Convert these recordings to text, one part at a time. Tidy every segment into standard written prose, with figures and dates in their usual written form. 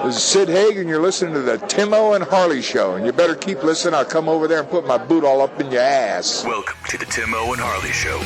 This is Sid Hagen. You're listening to the Timo and Harley Show, and you better keep listening. I'll come over there and put my boot all up in your ass. Welcome to the Timo and Harley Show.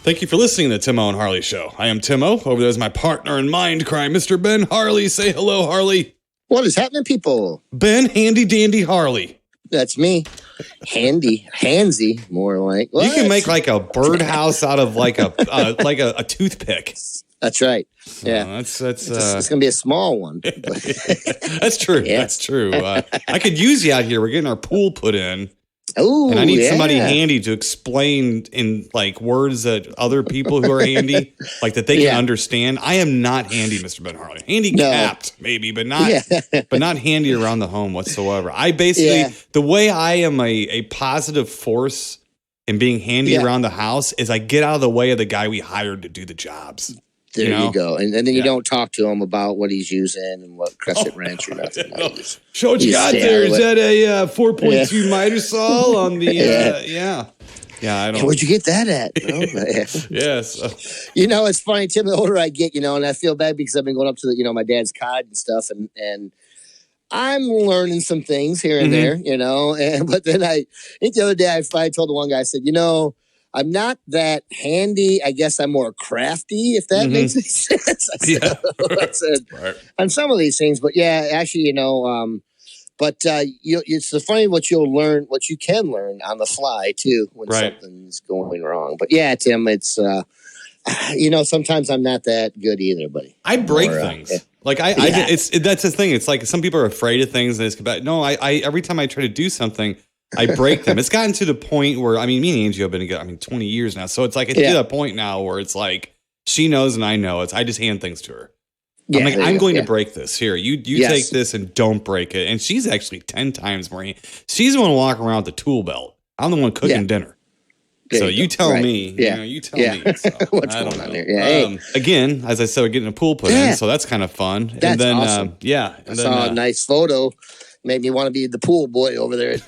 Thank you for listening to the Timo and Harley Show. I am Timo. Over there is my partner in mind crime, Mr. Ben Harley. Say hello, Harley. What is happening, people? Ben Handy Dandy Harley. That's me. Handsy, more like. What? You can make like a birdhouse out of like a toothpick. That's right. Yeah, that's it's gonna be a small one. That's true. Yeah. That's true. I could use you out here. We're getting our pool put in. Oh, and I need somebody handy to explain in like words that other people who are handy, like that they can understand. I am not handy, Mr. Ben Harley. Handicapped, maybe, but not handy around the home whatsoever. I basically, the way I am a positive force in being handy around the house is I get out of the way of the guy we hired to do the jobs. There you go. And then you don't talk to him about what he's using and what crescent wrench or nothing. Show what you got there. Is that a 4.2 miter saw on the, Yeah, I don't. Where'd you get that at? Yes. It's funny, Tim, the older I get, and I feel bad because I've been going up to my dad's cot and stuff, and I'm learning some things here and there, but then I think the other day I told the one guy, I said, I'm not that handy. I guess I'm more crafty, if that makes any sense. I said on some of these things, but actually, it's the funny what you can learn on the fly too when something's going wrong. But Tim, it's sometimes I'm not that good either, buddy. I break things. That's the thing. It's like some people are afraid of things, and it's about I every time I try to do something, I break them. It's gotten to the point where, me and Angie have been together, 20 years now. So it's like, it's to that point now where it's like, she knows and I know. I just hand things to her. I'm like, I'm going to break this. Here, you take this and don't break it. And she's actually 10 times more. She's the one walking around with the tool belt. I'm the one cooking dinner. So you tell me. You tell me. So, what's going on there? Again, as I said, we're getting a pool put in. So that's kind of fun. That's and then, awesome. I saw a nice photo. Made me want to be the pool boy over there at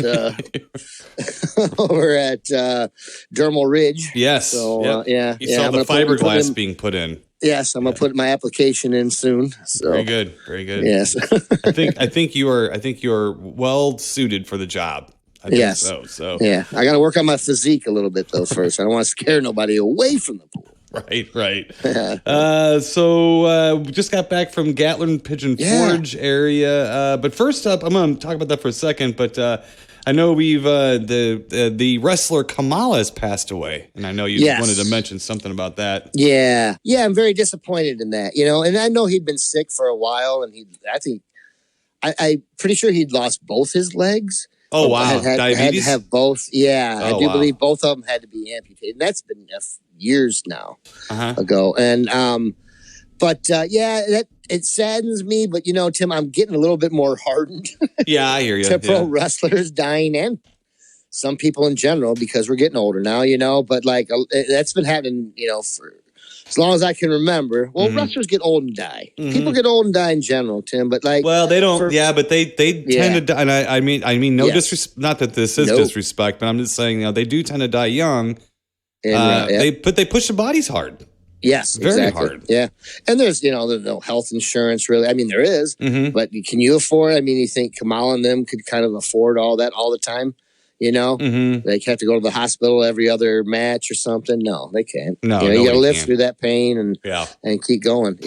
Dermal Ridge. Yes. So you saw the fiberglass being put in. Yes, I'm gonna put my application in soon. So. Very good. Very good. Yes. I think you are well suited for the job. I think so. Yeah, I got to work on my physique a little bit though first. I don't want to scare nobody away from the pool. Right. So we just got back from Gatlin Pigeon Forge area. But first up, I'm going to talk about that for a second. But I know we've the wrestler Kamala has passed away, and I know you wanted to mention something about that. Yeah, I'm very disappointed in that. And I know he'd been sick for a while, and I'm pretty sure he'd lost both his legs. Oh, wow. Diabetes? Had to have both. Yeah, I do believe both of them had to be amputated. And that's been years now ago. And, it saddens me. But, Tim, I'm getting a little bit more hardened. Yeah, I hear you. to pro wrestlers dying and some people in general because we're getting older now, But, that's been happening, for as long as I can remember. Well, wrestlers get old and die. People get old and die in general, Tim. But they don't. But they tend to die. And I mean, no disrespect. Not that this is disrespect, but I'm just saying, they do tend to die young. And, they push the bodies hard. Yes, very hard. Yeah, and there's there's no health insurance really. I mean, there is, but can you afford? I mean, you think Kamala and them could kind of afford all that all the time? They have to go to the hospital every other match or something. No, they can't. No, you got to live through that pain and keep going.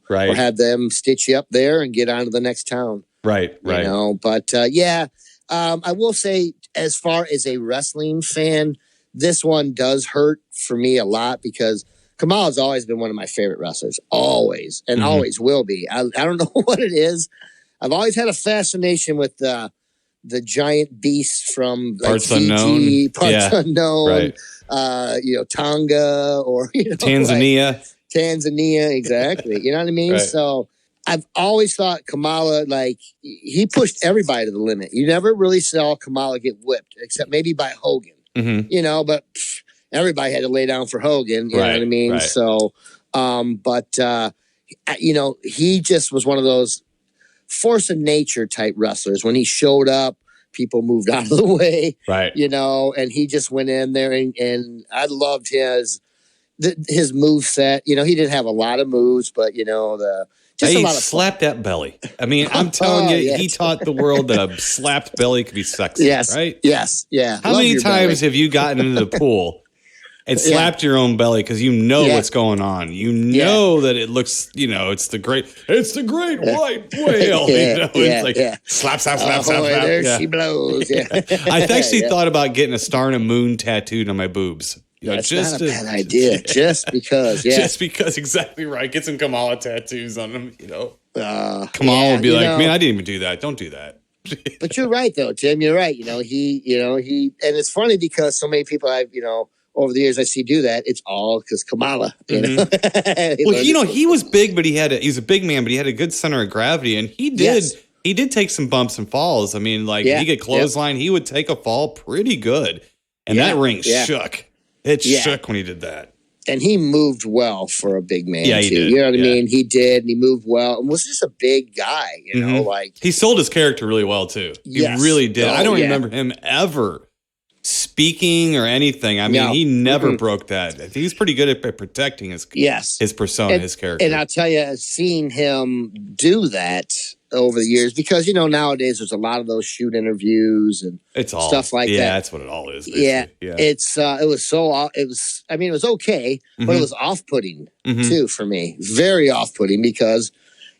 Right? Or have them stitch you up there and get on to the next town. Right. But I will say, as far as a wrestling fan, this one does hurt for me a lot because Kamala's always been one of my favorite wrestlers, always, and always will be. I don't know what it is. I've always had a fascination with the giant beasts from Parts Fiji, Unknown, Unknown, Tonga or Tanzania. Tanzania, exactly. You know what I mean? Right. So I've always thought Kamala, like, he pushed everybody to the limit. You never really saw Kamala get whipped, except maybe by Hogan, you know, but everybody had to lay down for Hogan, you know what I mean? Right. So, you know, he just was one of those force of nature type wrestlers. When he showed up, people moved out of the way, Right. you know, and he just went in there and I loved his move set. You know, he didn't have a lot of moves, but you know, He a lot of slapped that belly. I mean, I'm telling you, yeah. he taught the world that a slapped belly could be sexy. Yes. Right? Yes. Yeah. How Love many your times belly. have you gotten into the pool and slapped your own belly because you know what's going on? You know that it looks, you know, it's the great white whale. You know, it's like slap, slap, slap, slap, slap. There she blows. Yeah. I've actually thought about getting a star and a moon tattooed on my boobs. You know, That's just not a bad idea. Just because, Just because, exactly right. Get some Kamala tattoos on them, you know. Kamala yeah, would be you like, know, man, I didn't even do that. Don't do that. But you're right, though, Tim. You're right. You know, he, and it's funny because so many people I've, you know, over the years I see do that. It's all because Kamala. You know? Well, you know, he was big, but he's a big man, but he had a good center of gravity, and he did take some bumps and falls. I mean, like he get clothesline, he would take a fall pretty good, and that ring shook. It shook when he did that. And he moved well for a big man, he too. did. You know what I mean? He did, and he moved well, and was just a big guy, you know, like. He sold his character really well, too. He really did. I don't remember him ever speaking or anything. I mean, he never broke that. He's pretty good at protecting his persona, his character. And I'll tell you, seeing him do that over the years, because, you know, nowadays there's a lot of those shoot interviews and stuff like that. Yeah, that's what it all is. Basically. Yeah. It's, it was okay, but it was off-putting too for me. Very off-putting because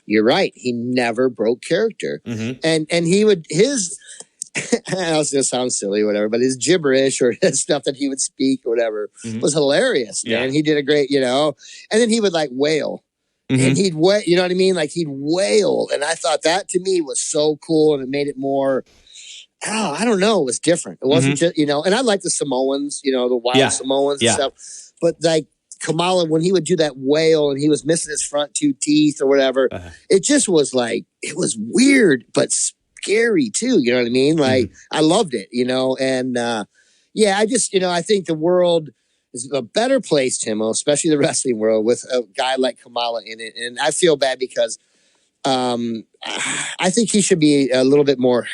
you're right. He never broke character. And he would, I was going to sound silly or whatever, but his gibberish or his stuff that he would speak or whatever was hilarious, man. He did a great, you know, and then he would like wail. And he'd wail, you know what I mean? Like he'd wail. And I thought that to me was so cool. And it made it more, I don't know. It was different. It wasn't just, you know, and I like the Samoans, you know, the wild Samoans and stuff. But like Kamala, when he would do that wail and he was missing his front two teeth or whatever, it just was like, it was weird, but scary too. You know what I mean? Like I loved it, you know, and I just, you know, I think the world is a better place, Timo, especially the wrestling world, with a guy like Kamala in it. And I feel bad because I think he should be a little bit more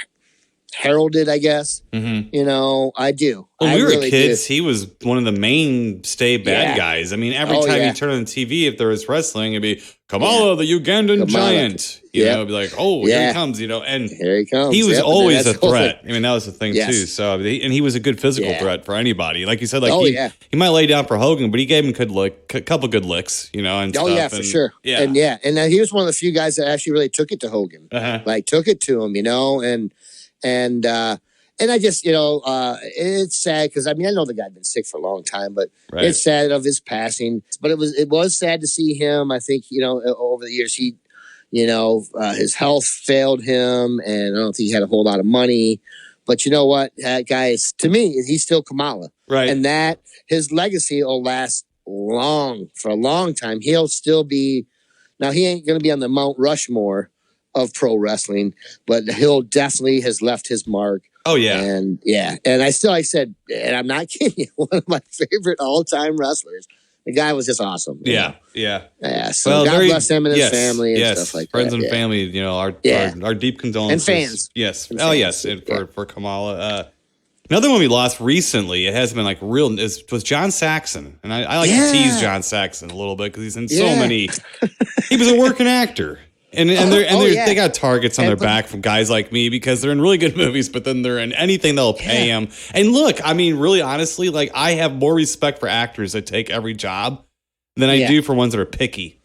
heralded, I guess. You know, I do. When we were really kids, do. he was one of the mainstay bad guys. I mean, every time you turn on the TV, if there was wrestling, it'd be Kamala, the Ugandan giant. You know, it'd be like, oh, here he comes, you know. And here he comes. He was always a threat. Cool. I mean, that was the thing, too. So, and he was a good physical threat for anybody. Like you said, like he might lay down for Hogan, but he gave him a couple good licks, you know, and stuff. For sure. Yeah. And he was one of the few guys that actually really took it to Hogan. Like, took it to him, you know, and I just, you know, it's sad because, I mean, I know the guy'd been sick for a long time, but it's sad of his passing. But it was sad to see him. I think, you know, over the years, his health failed him, and I don't think he had a whole lot of money. But you know what? That guy is, to me, he's still Kamala. Right. And that his legacy will last for a long time. He'll still be, now he ain't going to be on the Mount Rushmore of pro wrestling, but he'll definitely has left his mark. Oh yeah. And I still, I said, and I'm not kidding you, one of my favorite all-time wrestlers. The guy was just awesome. Yeah. So God bless him and his family and stuff like friends that. and family, you know, our deep condolences. And fans. Yes. And fans. For Kamala. Another one we lost recently, it has been like was John Saxon. And I like to tease John Saxon a little bit because he's in so many. He was a working actor. And they got targets on their back from guys like me because they're in really good movies, but then they're in anything they'll pay them. And look, I mean, really honestly, like I have more respect for actors that take every job than I do for ones that are picky.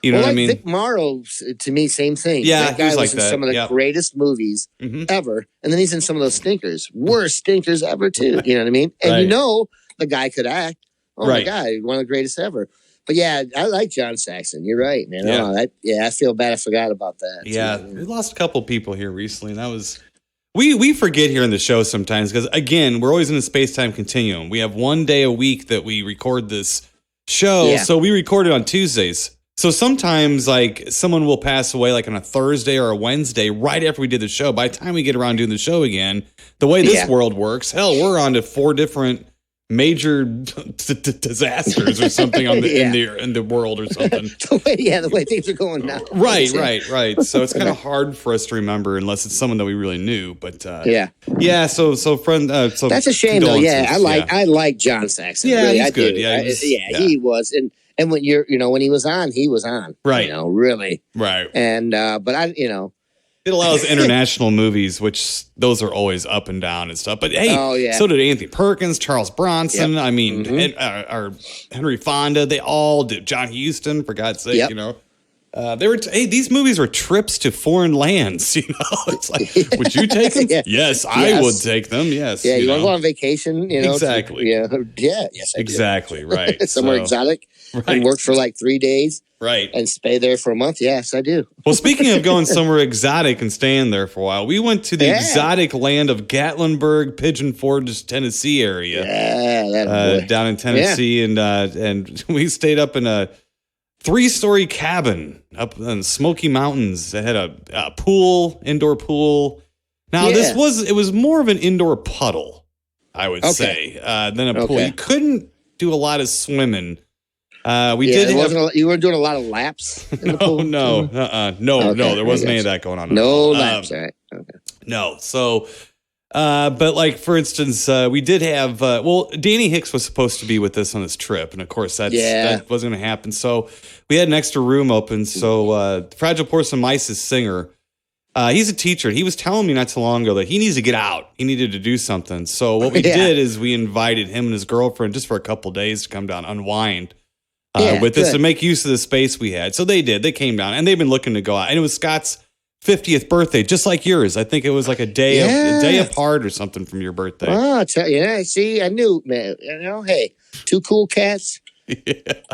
You know what I mean? Vic Morrow, to me, same thing. Yeah, that guy was like in some of the greatest movies ever, and then he's in some of those stinkers, worst stinkers ever too. You know what I mean? And you know the guy could act. Oh my God, one of the greatest ever. But yeah, I like John Saxon. You're right, man. I feel bad I forgot about that. Yeah, we lost a couple people here recently, and that was we forget here in the show sometimes because again, we're always in a space-time continuum. We have one day a week that we record this show, so we record it on Tuesdays. So sometimes like someone will pass away like on a Thursday or a Wednesday right after we did the show. By the time we get around doing the show again, the way this world works, hell, we're on to 4 different major disasters or something on the in the world or something. the way things are going now. Right. So it's kind of hard for us to remember unless it's someone that we really knew. But So friend, so that's a shame though. Yeah, I like John Saxon. Yeah, really, he's good. He was, and when when he was on, he was on. Right. Really. Right. And but it allows international movies, which those are always up and down and stuff. But hey, so did Anthony Perkins, Charles Bronson. Yep. I mean, our Henry Fonda. They all did. John Huston, for God's sake, they were. These movies were trips to foreign lands. It's like, would you take them? Yes, I would take them. Yes. Yeah, you want to go on vacation? Exactly. Yes, I exactly. Do. Right. Somewhere exotic. Right. And work for like 3 days. Right. And stay there for a month. Yes, I do. Well, speaking of going somewhere exotic and staying there for a while, we went to the exotic land of Gatlinburg, Pigeon Forge, Tennessee area. Yeah, down in Tennessee, and we stayed up in a 3-story cabin up in the Smoky Mountains. It had a pool, indoor pool. Now it was more of an indoor puddle, I would say, than a pool. You couldn't do a lot of swimming. You weren't doing a lot of laps in the pool? No, there wasn't any of that going on. No laps, right? Okay. No, so, but like, for instance, we did have, Danny Hicks was supposed to be with us on this trip, and of course that wasn't going to happen, so we had an extra room open, so Fragile Porcelain Mice's singer, he's a teacher. He was telling me not too long ago that he needs to get out. He needed to do something, so what we did is we invited him and his girlfriend just for a couple days to come down, unwind. With us to make use of the space we had. So they did. They came down, and they've been looking to go out. And it was Scott's 50th birthday, just like yours. I think it was like a day apart or something from your birthday. Oh, see, I knew, man. Hey, 2 cool cats.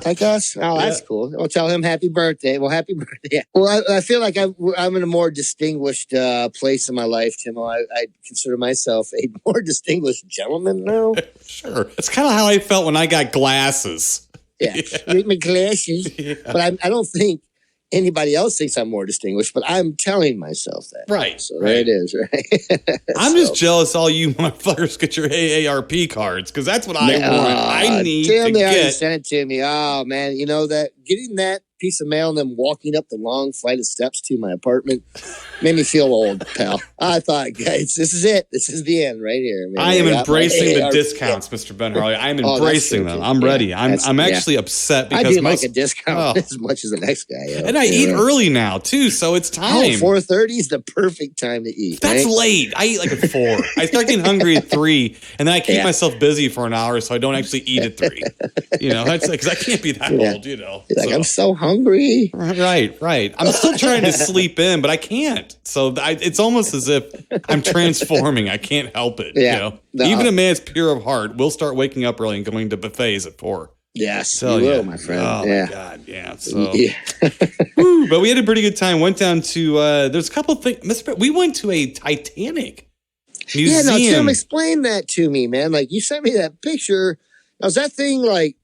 Like us. Oh, that's cool. I'll tell him happy birthday. Well, happy birthday. Well, I feel like I'm in a more distinguished place in my life, Tim. I consider myself a more distinguished gentleman now. Sure. That's kind of how I felt when I got glasses. Yeah, with my glasses. But I don't think anybody else thinks I'm more distinguished, but I'm telling myself that. Right. So there it is, right? I'm just jealous all you motherfuckers get your AARP cards, because that's what I want. I need Tim, to they already get. sent it to me. Oh, man. You know that getting that piece of mail and then walking up the long flight of steps to my apartment made me feel old, pal. I thought, guys, this is it. This is the end right here. Man. I am embracing the discounts, Mr. Ben Harley. I'm embracing them. I'm ready. I'm actually upset because I do like a discount as much as the next guy. And I eat early now too, so it's time. 4:30 is the perfect time to eat. That's late. I eat like at 4. I start getting hungry at 3, and then I keep myself busy for an hour, so I don't actually eat at 3. That's because I can't be that old. Like, I'm so hungry. Right. I'm still trying to sleep in, but I can't. So it's almost as if I'm transforming. I can't help it. Even a man's pure of heart will start waking up early and going to buffets at 4. Yes, you will, my friend. Oh, my God, yeah. So, but we had a pretty good time. Went down to, there's a couple of things. We went to a Titanic museum. Yeah, Tim, explain that to me, man. Like, you sent me that picture. Now, is that thing, like,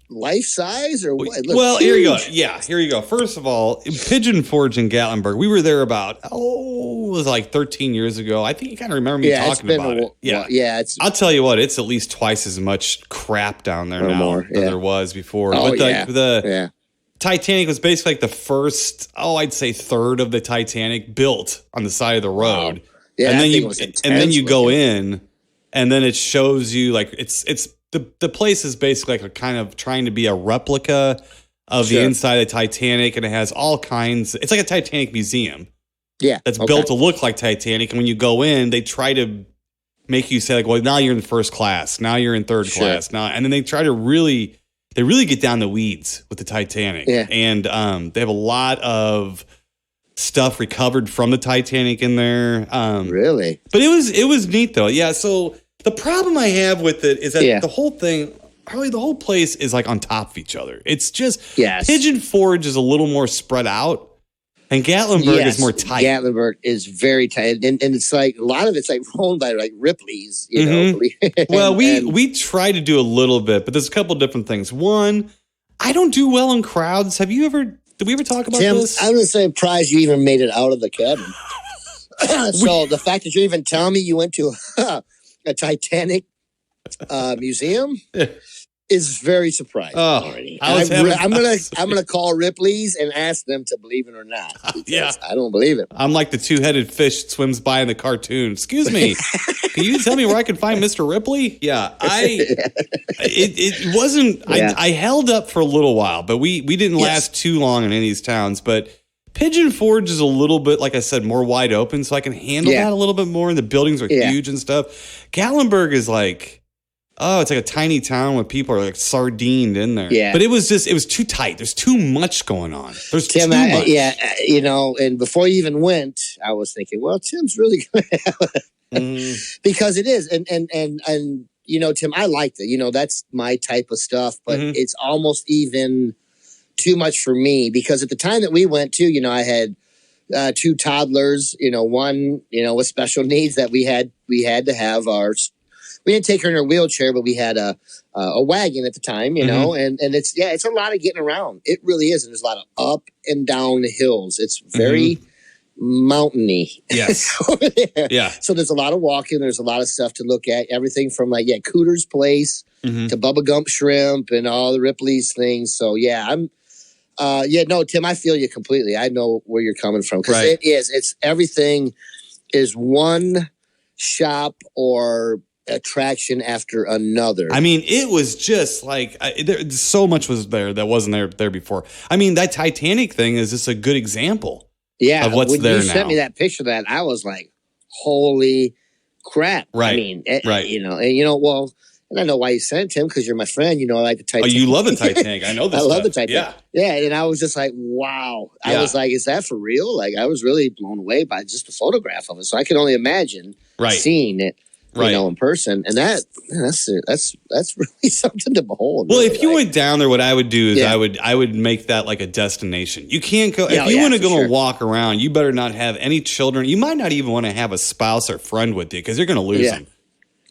life size or what? Well, here you go. Yeah, here you go. First of all, Pigeon Forge in Gatlinburg. We were there about it was like 13 years ago. I think you kind of remember me talking about it. I'll tell you what, it's at least twice as much crap down there now than there was before. Oh, but the Titanic was basically like the first, I'd say third of the Titanic built on the side of the road. Wow. Yeah, and then you go in, and then it shows you like it's. The place is basically like a kind of trying to be a replica of the inside of the Titanic, and it has all kinds. It's like a Titanic museum. Yeah. That's built to look like Titanic. And when you go in, they try to make you say, like, well, now you're in first class. Now you're in third class. Now, and then they try to really get down the weeds with the Titanic. Yeah. And they have a lot of stuff recovered from the Titanic in there. Really? But it was neat, though. Yeah, so the problem I have with it is that the whole thing, probably the whole place is like on top of each other. It's just Pigeon Forge is a little more spread out, and Gatlinburg is more tight. Gatlinburg is very tight, and it's like a lot of it's like owned by like Ripley's, you know. Well, we try to do a little bit, but there's a couple different things. One, I don't do well in crowds. Have you ever? Did we ever talk about Tim, this? I'm just surprised you even made it out of the cabin. So the fact that you're even telling me you went to a Titanic museum is very surprising already. I'm gonna call Ripley's and ask them to believe it or not. I don't believe it. I'm like the two-headed fish that swims by in the cartoon. Excuse me, can you tell me where I can find Mr. Ripley? Yeah, it wasn't. Yeah. I held up for a little while, but we didn't last too long in any of these towns. But Pigeon Forge is a little bit, like I said, more wide open, so I can handle that a little bit more. And the buildings are huge and stuff. Gatlinburg is like. Oh, it's like a tiny town where people are like sardined in there. Yeah. But it was too tight. There's too much going on. There's Tim, too much. you know, and before you even went, I was thinking, well, Tim's really going to have it. Because it is. And, you know, Tim, I liked it. You know, that's my type of stuff, but it's almost even too much for me because at the time that we went to, you know, I had two toddlers, you know, one, you know, with special needs that we had to have we didn't take her in her wheelchair, but we had a wagon at the time, you know, and it's a lot of getting around. It really is. And there's a lot of up and down the hills. It's very mountainy. Yes. Over there. Yeah. So there's a lot of walking. There's a lot of stuff to look at. Everything from Cooter's Place to Bubba Gump Shrimp and all the Ripley's things. So Tim, I feel you completely. I know where you're coming from because it's everything is one shop or attraction after another. I mean, it was just like so much was there that wasn't there before. I mean, that Titanic thing is just a good example. Yeah, of what's when there you now. sent me that picture, that I was like, "Holy crap!" Right. I mean, right. You know, well, and I know why you sent him because you're my friend. You know, I like the Titanic. Oh, you love the Titanic. I know this. I love the Titanic. Yeah. And I was just like, wow. I was like, is that for real? Like, I was really blown away by just the photograph of it. So I can only imagine seeing it. You know, in person, and that's really something to behold. Well, really. if you went down there, what I would do is I would make that like a destination. You can't go if you want to go and walk around. You better not have any children. You might not even want to have a spouse or friend with you because you're going to lose them.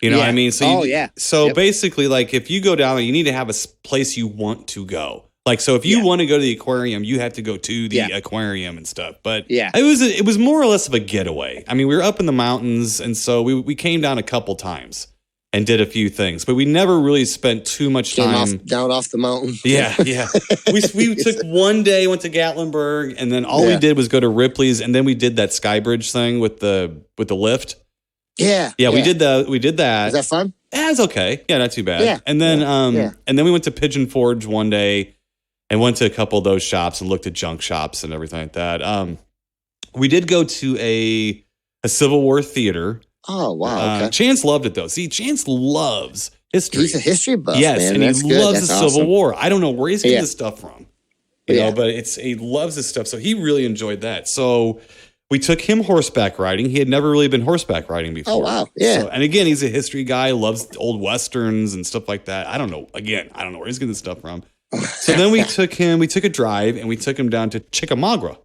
You know what I mean? So So basically, like if you go down there, you need to have a place you want to go. Like, so if you want to go to the aquarium, you have to go to the aquarium and stuff. But it was more or less of a getaway. I mean, we were up in the mountains, and so we came down a couple times and did a few things, but we never really spent too much time down off the mountain. Yeah. We took one day, went to Gatlinburg, and then all we did was go to Ripley's, and then we did that Skybridge thing with the lift. Yeah. We did that. Is that fun? Yeah, it's okay. Yeah, not too bad. Yeah. And then and then we went to Pigeon Forge one day. And went to a couple of those shops and looked at junk shops and everything like that. We did go to a Civil War theater. Oh, wow. Okay. Chance loved it, though. See, Chance loves history. He's a history buff, yes, man. and That's he good. loves That's the awesome. Civil War. I don't know where he's getting this stuff from. You know, but he loves this stuff. So he really enjoyed that. So we took him horseback riding. He had never really been horseback riding before. Oh, wow. Yeah. So, and again, he's a history guy, loves old Westerns and stuff like that. I don't know. Again, I don't know where he's getting this stuff from. So then we took a drive and we took him down to Chickamauga.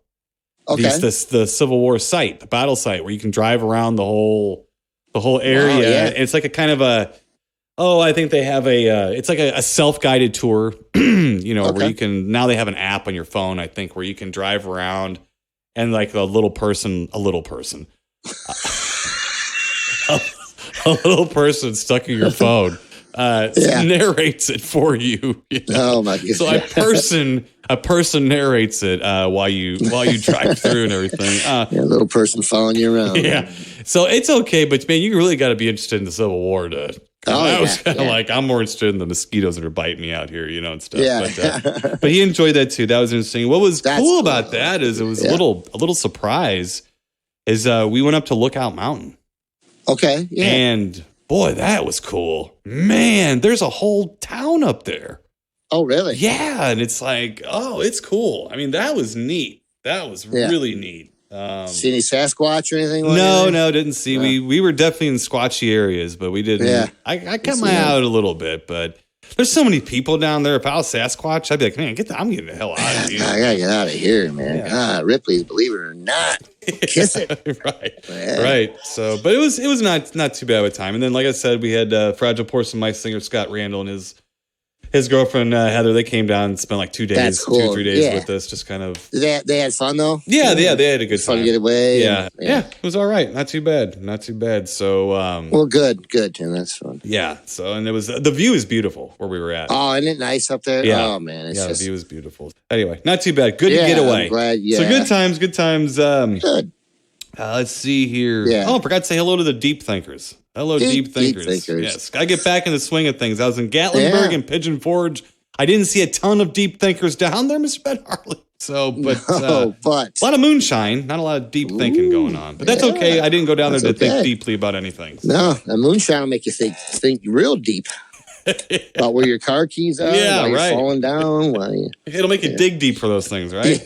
Okay. The Civil War site, the battle site where you can drive around the whole area. Wow, yeah. It's like a kind of I think they have it's like a self-guided tour, you know, where you can, now they have an app on your phone, I think, where you can drive around and like a little person a little person stuck in your phone. Narrates it for you. You know? Oh my goodness! So a person narrates it while you drive through and everything. A little person following you around. Yeah. So it's okay, but man, you really got to be interested in the Civil War to. I was kind of like, I'm more interested in the mosquitoes that are biting me out here, you know, and stuff. Yeah. But he enjoyed that too. That was interesting. What was cool about that is it was a little surprise. Is we went up to Lookout Mountain. Okay. Yeah. And boy, that was cool. Man, there's a whole town up there. Oh, really? Yeah, and it's like, oh, it's cool. I mean, that was neat. That was really neat. See any Sasquatch or anything? No, didn't see. We were definitely in squatchy areas, but we didn't. Yeah. I kept my eye out a little bit, but there's so many people down there. If I was Sasquatch, I'd be like, man, I'm getting the hell out of here. I gotta get out of here, man. Yeah. God, Ripley's, believe it or not, kiss it. Right. So, but it was not too bad of a time. And then, like I said, we had Fragile Porcelain Mice singer Scott Randall and his girlfriend Heather, they came down and spent like 2 days, That's cool. 2-3 days Yeah. with us, just kind of. They had fun though. Yeah, they had a good Fun time. to get away. Yeah, it was all right. Not too bad. So, Well, good, Tim. That's fun. yeah. So, and it was the view is beautiful where we were at. Oh, isn't it nice up there? Yeah. Oh man, it's Yeah, just the view is beautiful. Anyway, not too bad. Good to Yeah, get away. I'm glad, yeah. So good times. good. Let's see here. Yeah. Oh, I forgot to say hello to the deep thinkers. Hello, deep thinkers. Yes, I get back in the swing of things. I was in Gatlinburg and Pigeon Forge. I didn't see a ton of deep thinkers down there, Mr. Ben Harley. So, but a lot of moonshine, not a lot of deep thinking going on. But that's okay. I didn't go down there to think deeply about anything. So. No, the moonshine will make you think real deep about where your car keys are. Yeah, while you're right. falling down. It'll make you dig deep for those things, right?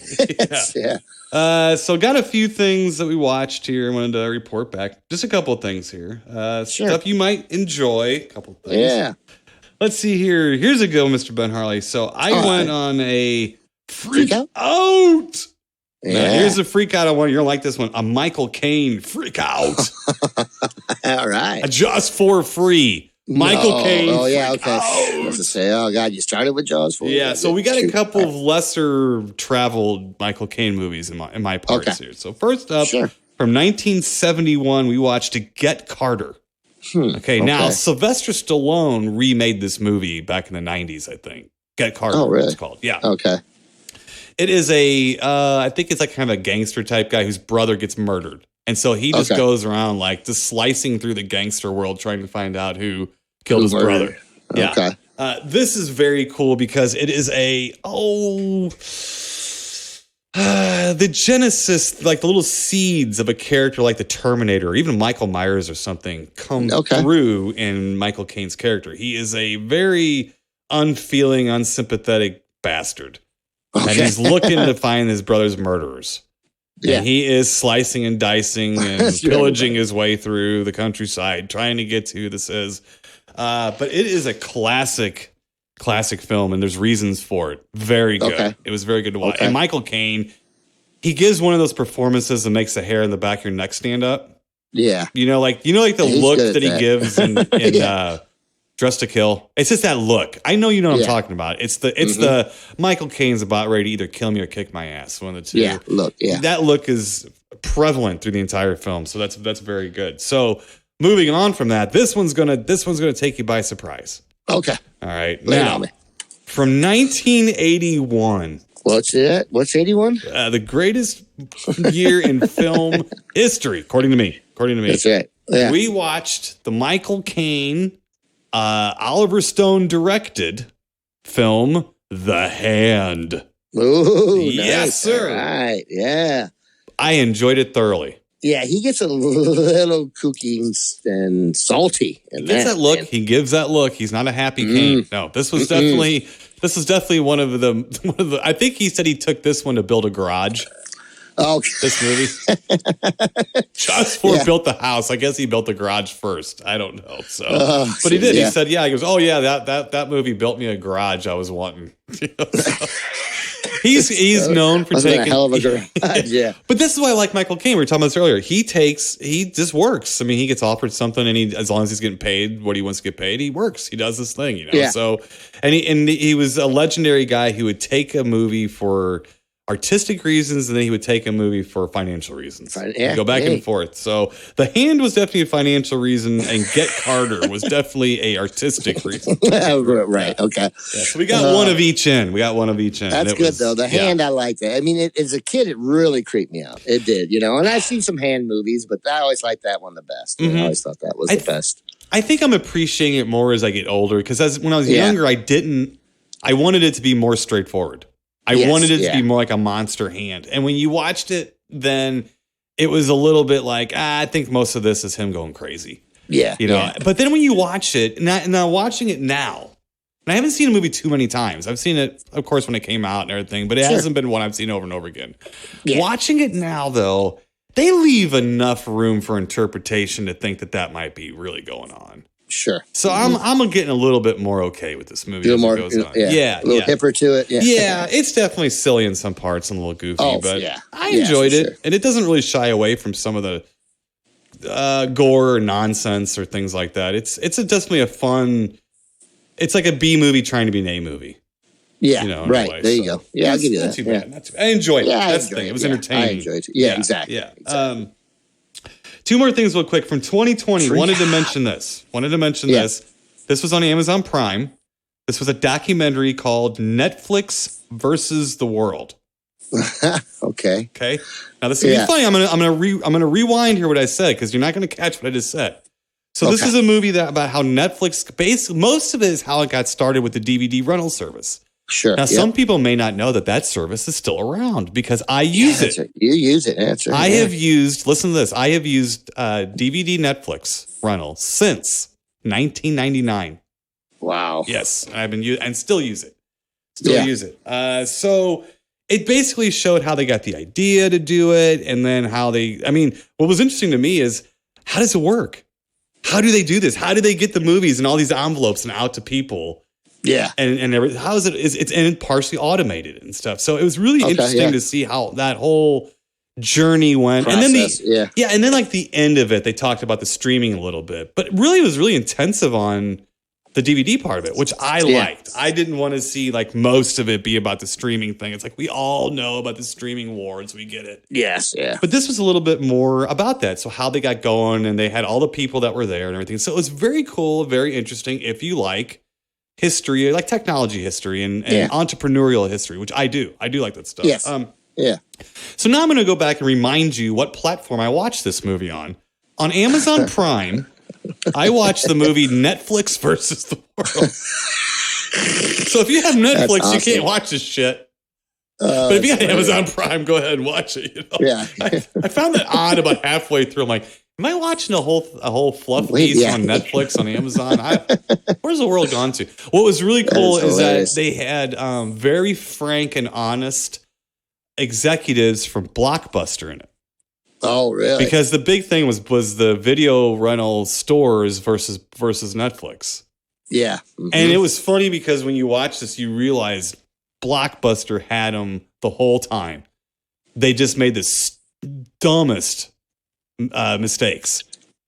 Yeah. So got a few things that we watched here. I wanted to report back. Just a couple of things here. Stuff you might enjoy. A couple of things. Yeah. Let's see here. Here's a good one, Mr. Ben Harley. So I went on a freak out. Yeah. Now, here's a freak out. You're gonna like this one. A Michael Caine freak out. All right. Just for free. Michael Caine. Oh yeah. Okay. Out. I was to say, oh god, you started with Jaws. Yeah, so we got a couple of lesser traveled Michael Caine movies in my parts here. So first up, from 1971, we watched Get Carter. Okay, now Sylvester Stallone remade this movie back in the 90s, I think. Get Carter, oh, really? It's called. Yeah. Okay. It is I think it's like kind of a gangster type guy whose brother gets murdered. And so he just goes around like just slicing through the gangster world trying to find out who killed his brother. Yeah. Okay. This is very cool because it is the genesis, like the little seeds of a character like the Terminator or even Michael Myers or something come through in Michael Caine's character. He is a very unfeeling, unsympathetic bastard. And he's looking to find his brother's murderers. Yeah. And he is slicing and dicing and pillaging his way through the countryside, trying to get to who this is. But it is a classic film, and there's reasons for it. Very good. Okay. It was very good to watch. And Michael Caine, he gives one of those performances that makes the hair in the back of your neck stand up. Yeah. You know, like the look that he gives in Dressed to Kill. It's just that look. I know you know what I'm talking about. It's the Michael Caine's about ready to either kill me or kick my ass. One of the two. Yeah, look. Yeah. That look is prevalent through the entire film, so that's very good. So moving on from that, this one's gonna take you by surprise. Okay. All right. Now, from 1981. What's it? What's 81? The greatest year in film history, according to me. That's right. Yeah. We watched the Michael Caine, Oliver Stone directed film, The Hand. Ooh, yes, nice. sir. All right. Yeah. I enjoyed it thoroughly. Yeah, he gets a little kooky and salty. He gets that look. Man. He gives that look. He's not a happy Caine. No, this was definitely one of the. I think he said he took this one to build a garage. Oh, this movie. Just Ford built the house. I guess he built the garage first. I don't know. So, but he did. Yeah. He said, "Yeah." He goes, "Oh yeah, that movie built me a garage I was wanting." He's known for taking a hell of a garage. Yeah. But this is why I like Michael Caine. We were talking about this earlier. He just works. I mean, he gets offered something, and as long as he's getting paid what he wants to get paid, he works. He does this thing, you know. Yeah. So, and he was a legendary guy who would take a movie for artistic reasons, and then he would take a movie for financial reasons. Go back and forth. So The Hand was definitely a financial reason, and Get Carter was definitely a artistic reason. Right. Okay. Yeah, so we got one of each in. That's good though. The Hand, I like that. I mean, as a kid, it really creeped me out. It did, you know. And I've seen some Hand movies, but I always liked that one the best. Mm-hmm. I always thought that was the best. I think I'm appreciating it more as I get older because when I was younger, I wanted it to be more straightforward. I wanted it to be more like a monster hand. And when you watched it, then it was a little bit like, I think most of this is him going crazy. Yeah. You know, but then when you watch it, now watching it now, and I haven't seen a movie too many times. I've seen it, of course, when it came out and everything, but it hasn't been one I've seen over and over again. Yeah. Watching it now, though, they leave enough room for interpretation to think that might be really going on. Sure. So I'm getting a little bit more okay with this movie as it goes on. Yeah, a little hipper to it. Yeah, it's definitely silly in some parts and a little goofy, but I enjoyed it. Sure. And it doesn't really shy away from some of the gore or nonsense or things like that. It's definitely a fun it's like a B movie trying to be an A movie. Yeah, You know, in a right. way. There you So, go. Yeah, I'll give you not that. too Yeah. bad. Not too bad. I enjoyed it. Yeah, I That's the enjoyed thing. It was yeah. entertaining. I enjoyed it. Yeah, exactly. Yeah. Exactly. Two more things real quick from 2020. Sure. Wanted to mention this. Yeah. This was on Amazon Prime. This was a documentary called Netflix versus the World. Okay. Okay. Now this is gonna Yeah. be funny. I'm gonna rewind here what I said because you're not gonna catch what I just said. So this Okay. is a movie about how Netflix most of it is how it got started with the DVD rental service. Sure. Now yeah. some people may not know that service is still around because I use That's it. right. You use it. That's right. I yeah. have used, listen to this, I have used DVD Netflix rental since 1999. Wow. Yes, I've been and still use it. Still Yeah. use it. So it basically showed how they got the idea to do it, and then what was interesting to me is how does it work? How do they do this? How do they get the movies and all these envelopes and out to people? Yeah. And everything? How is it? It's partially automated and stuff. So it was really Okay, interesting yeah. to see how that whole journey went. Process, And then yeah. and then like the end of it, they talked about the streaming a little bit, but really it was really intensive on the DVD part of it, which I Yeah. liked. I didn't want to see like most of it be about the streaming thing. It's like we all know about the streaming wars, we get it. Yes. Yeah. But this was a little bit more about that. So how they got going, and they had all the people that were there and everything. So it was very cool, very interesting if you like history, like technology history and Yeah. entrepreneurial history, which I do. I do like that stuff. Yes. Yeah. So now I'm going to go back and remind you what platform I watched this movie on. On Amazon Prime, I watched the movie Netflix versus the World. So if you have Netflix, That's you awesome. can't watch this shit. But if you got Amazon Prime, go ahead and watch it. You know? Yeah. I found that odd about halfway through. I'm like, am I watching a whole fluff Wait, piece yeah. on Netflix on Amazon? Where's the world gone to? What was really cool That is is that hilarious. they had very frank and honest executives from Blockbuster in it. Oh, really? Because the big thing was the video rental stores versus Netflix. yeah. Mhm. And it was funny because when you watch this, you realize Blockbuster had them the whole time. They just made the dumbest mistakes.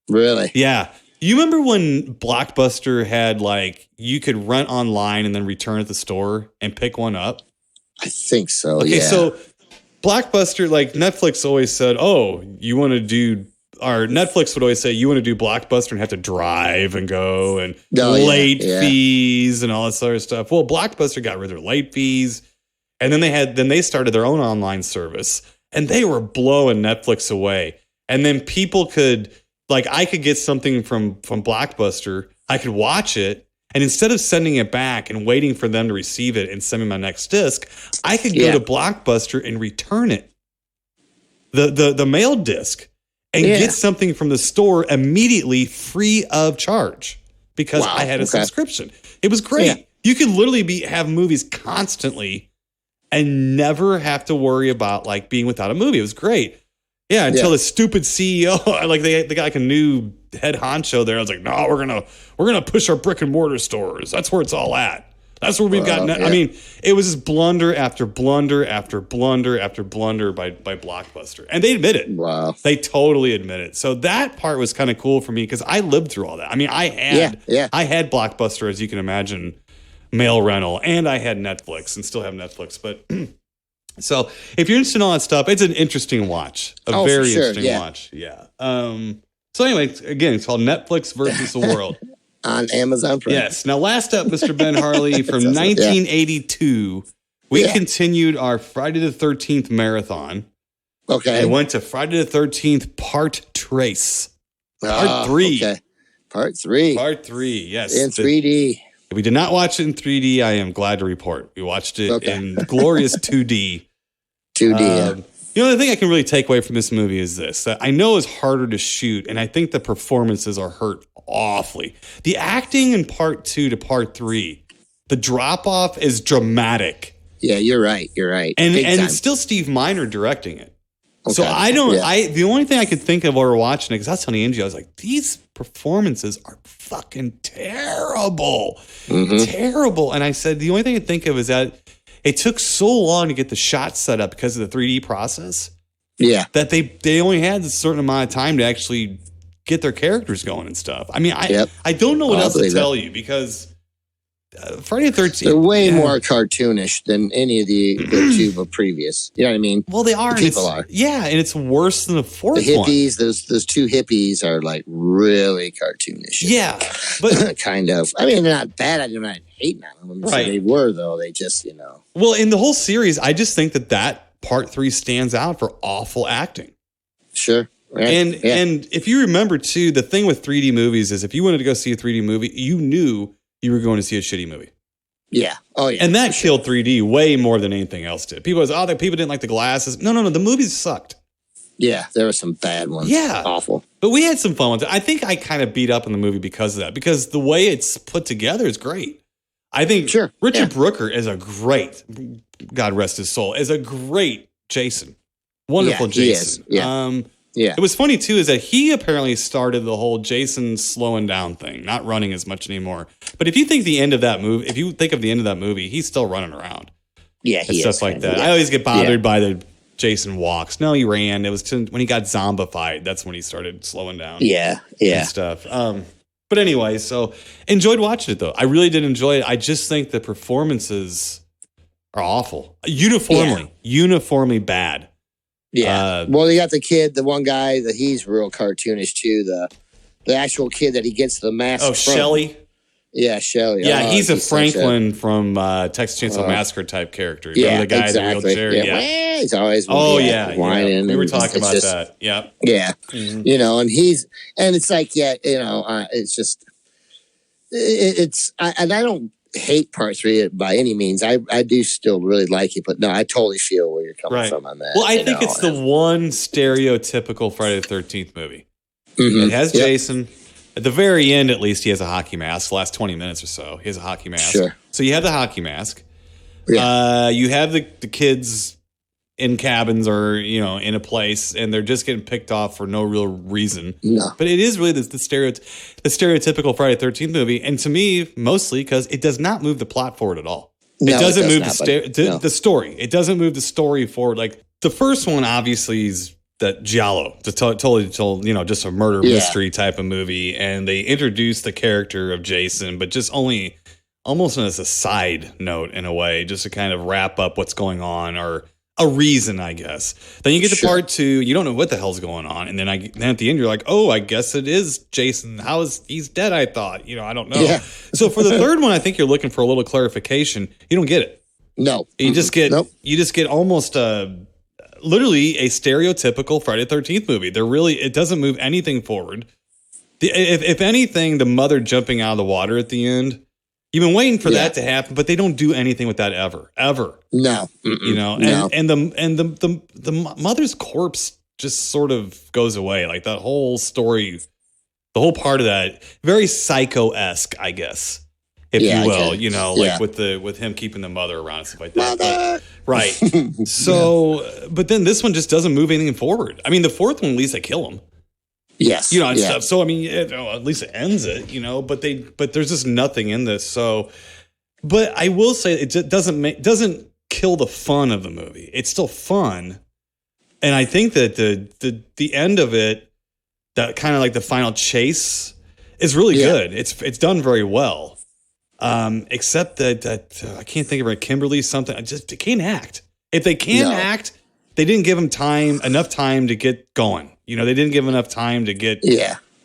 Really? Yeah. You remember when Blockbuster had like you could rent online and then return at the store and pick one up? I think so. Okay, yeah. so Blockbuster, like Netflix always said, oh, you want to do, or Netflix would always say, you want to do Blockbuster and have to drive and go and Oh, yeah, late yeah. fees and all this other stuff. Well, Blockbuster got rid of their late fees. And then they started their own online service and they were blowing Netflix away. And then people could, like, I could get something from Blockbuster, I could watch it. And instead of sending it back and waiting for them to receive it and send me my next disc, I could go Yeah. to Blockbuster and return it, the mail disc, and Yeah. get something from the store immediately free of charge because Wow, I had a okay. subscription. It was great. Yeah. You could literally have movies constantly and never have to worry about like being without a movie. It was great. Yeah, until Yeah. the stupid CEO, like they got like a new head honcho there. I was like, no, we're gonna push our brick and mortar stores. That's where it's all at. That's where we've got. yeah. I mean, it was just blunder after blunder after blunder after blunder by Blockbuster, and they admit it. Wow. They totally admit it. So that part was kind of cool for me because I lived through all that. I mean, I had Blockbuster, as you can imagine, mail rental, and I had Netflix and still have Netflix, but. So if you're interested in all that stuff, it's an interesting watch. Oh, Very for sure, interesting yeah. watch. Yeah. So anyway, again, it's called Netflix versus the World. On Amazon Prime. Yes. Now, last up, Mr. Ben Harley, from awesome. Yeah. 1982, we Yeah. continued our Friday the 13th marathon Okay. and went to Friday the 13th Part Trace. Ah, 3. Okay. Part 3. Part 3, yes. in 3D. We did not watch it in 3D. I am glad to report. We watched it Okay. in glorious 2D. 2D. yeah. The thing I can really take away from this movie is this, that I know is harder to shoot, and I think the performances are hurt awfully. The acting in part 2 to part 3, the drop-off is dramatic. Yeah, you're right. You're right. And Big time. it's still Steve Miner directing it. So Okay. I don't, Yeah. the only thing I could think of while we're watching it, because I was telling Angie, I was like, these performances are fucking terrible. Mhm. Terrible. And I said, the only thing I could think of is that it took so long to get the shot set up because of the 3D process Yeah. that they only had a certain amount of time to actually get their characters going and stuff. I mean, Yep. I don't know what I'll else to believe tell you because Friday the 13th. They're way more cartoonish than any of the two previous. You know what I mean? Well, they are. The people are. Yeah, and it's worse than the fourth The one. hippies, those two hippies are like really cartoonish. Yeah, but kind of. I mean, they're not bad. I'm not hating on them. Right. They were, though. They just, Well, in the whole series, I just think that part 3 stands out for awful acting. Sure. Right. And if you remember, too, the thing with 3D movies is if you wanted to go see a 3D movie, you knew you were going to see a shitty movie. Yeah. Oh, yeah. And that killed 3D way more than anything else did. People was, people didn't like the glasses. No. The movies sucked. Yeah, there were some bad ones. Yeah. Awful. But we had some fun with it. I think I kind of beat up on the movie because of that, because the way it's put together is great. I think Richard Brooker is a great, God rest his soul, is a great Jason. Wonderful Jason. He is. Yeah. It was funny, too, is that he apparently started the whole Jason slowing down thing, not running as much anymore. But if you think the end of that movie, he's still running around. Yeah, he is. Stuff like that. I always get bothered by the Jason walks. No, he ran. It was when he got zombified. That's when he started slowing down. Yeah. And stuff. But anyway, so enjoyed watching it, though. I really did enjoy it. I just think the performances are awful. Uniformly bad. Yeah. Well, you got the kid, the one guy that he's real cartoonish too. The actual kid that he gets the mask. Oh, Shelly. Yeah, Shelly. Yeah, he's a Franklin from Texas Chainsaw Massacre type character. Remember the guy in the wheelchair? Yeah. Well, he's always whining. We were talking about that. Yeah. Yeah. Mm-hmm. And it's like, it's just, and I don't hate part 3 by any means. I do still really like it, but no, I totally feel where you're coming from on that. Well, I think it's the one stereotypical Friday the 13th movie. Mm-hmm. It has Jason. At the very end, at least, he has a hockey mask. The last 20 minutes or so, he has a hockey mask. Sure. So you have the hockey mask. Yeah. You have the kids in cabins or, in a place, and they're just getting picked off for no real reason. No. But it is really the stereotypical Friday the 13th movie. And to me, mostly because it does not move the plot forward at all. It doesn't move the story. It doesn't move the story forward. Like the first one, obviously, is that Giallo, totally just a murder mystery type of movie. And they introduce the character of Jason, but just only almost as a side note in a way, just to kind of wrap up what's going on or a reason, I guess. Then you get to part 2, you don't know what the hell's going on. And then at the end, you're like, oh, I guess it is Jason. He's dead, I thought. I don't know. Yeah. So for the third one, I think you're looking for a little clarification. You don't get it. No. You just get almost literally a stereotypical Friday the 13th movie. It doesn't move anything forward. If anything, the mother jumping out of the water at the end, you've been waiting for that to happen, but they don't do anything with that ever. No. And the mother's corpse just sort of goes away. Like that whole story, the whole part of that, very Psycho-esque, I guess, if you will. Like with him keeping the mother around and stuff like that. But, right. So, but then this one just doesn't move anything forward. I mean, the fourth one, at least they kill him. Yes. And stuff. So, I mean, at least it ends it, but there's just nothing in this. So, but I will say it just doesn't kill the fun of the movie. It's still fun. And I think that the end of it, that kind of like the final chase is really good. It's done very well. Except that I can't think of it. Kimberly something. They can't act. If they can't act, they didn't give them enough time to get going. They didn't give enough time to get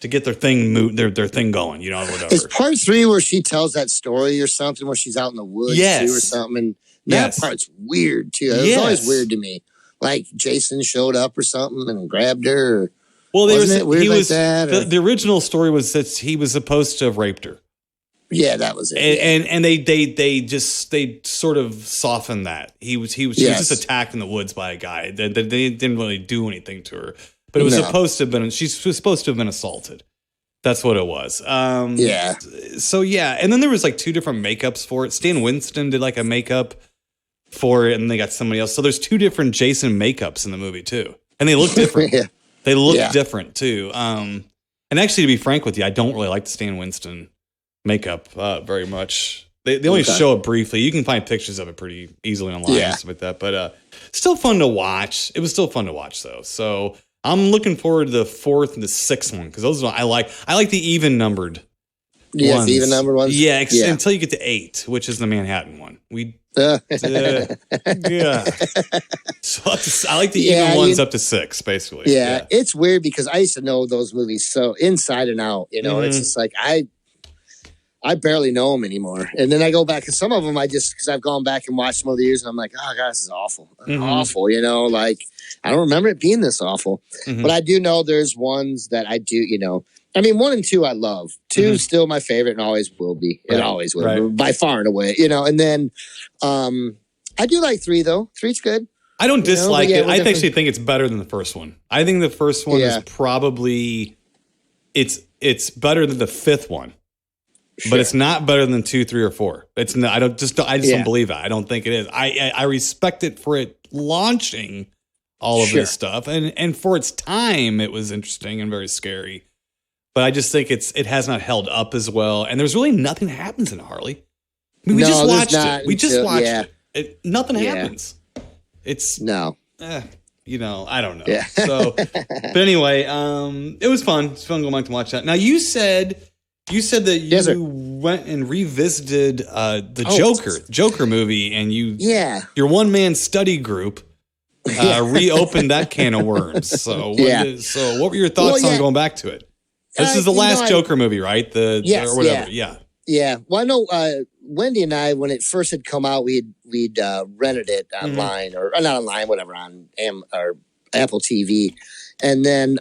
their thing their thing going. Whatever. It's part 3 where she tells that story or something where she's out in the woods too or something. And that part's weird too. It was always weird to me. Like Jason showed up or something and grabbed her. Wasn't it weird like that? The original story was that he was supposed to have raped her. Yeah, that was it. And they sort of softened that. He was just attacked in the woods by a guy. They didn't really do anything to her. But it was supposed to have been, she was supposed to have been assaulted. That's what it was. So and then there was like 2 different makeups for it. Stan Winston did like a makeup for it, and they got somebody else. So there's 2 different Jason makeups in the movie too, and they look different. They look different too. And actually, to be frank with you, I don't really like the Stan Winston makeup very much. They only show it briefly. You can find pictures of it pretty easily online and stuff like that. But still fun to watch. It was still fun to watch though. So I'm looking forward to the 4th and the 6th one because those are I like the even numbered Yeah, ones. the even numbered ones. Yeah, until you get to 8, which is the Manhattan one. Yeah. So I like the even ones up to 6, basically. Yeah, it's weird because I used to know those movies so inside and out. You know, it's just like I barely know them anymore. And then I go back and some of them because I've gone back and watched them over the years and I'm like, oh God, this is awful. Awful, you know, like I don't remember it being this awful. But I do know there's ones that I do, you know. I mean, 1 and 2 I love. 2 is still my favorite and always will be. It always will be, by far and away, you know. And then I do like 3 though. 3's good. I don't dislike it. I actually think it's better than the first one. I think the first one is probably it's better than the 5th one. Sure. But it's not better than 2, 3, or 4. It's not. I just don't believe that. I don't think it is. I respect it for it launching all of this stuff, and for its time, it was interesting and very scary. But I just think it has not held up as well. And there's really nothing that happens in Harley. I mean, we just watched it. We just watched it. Nothing happens. It's you know, I don't know. Yeah. So, but anyway, it was fun. It's fun going back to watch that. Now you said that you went and revisited the Joker movie, and your one-man study group reopened that can of worms. So what were your thoughts on going back to it? This is the last Joker movie, right? Or whatever. Yeah. Well, I know Wendy and I, when it first had come out, we'd rented it online or not online, whatever, on or Apple TV, and then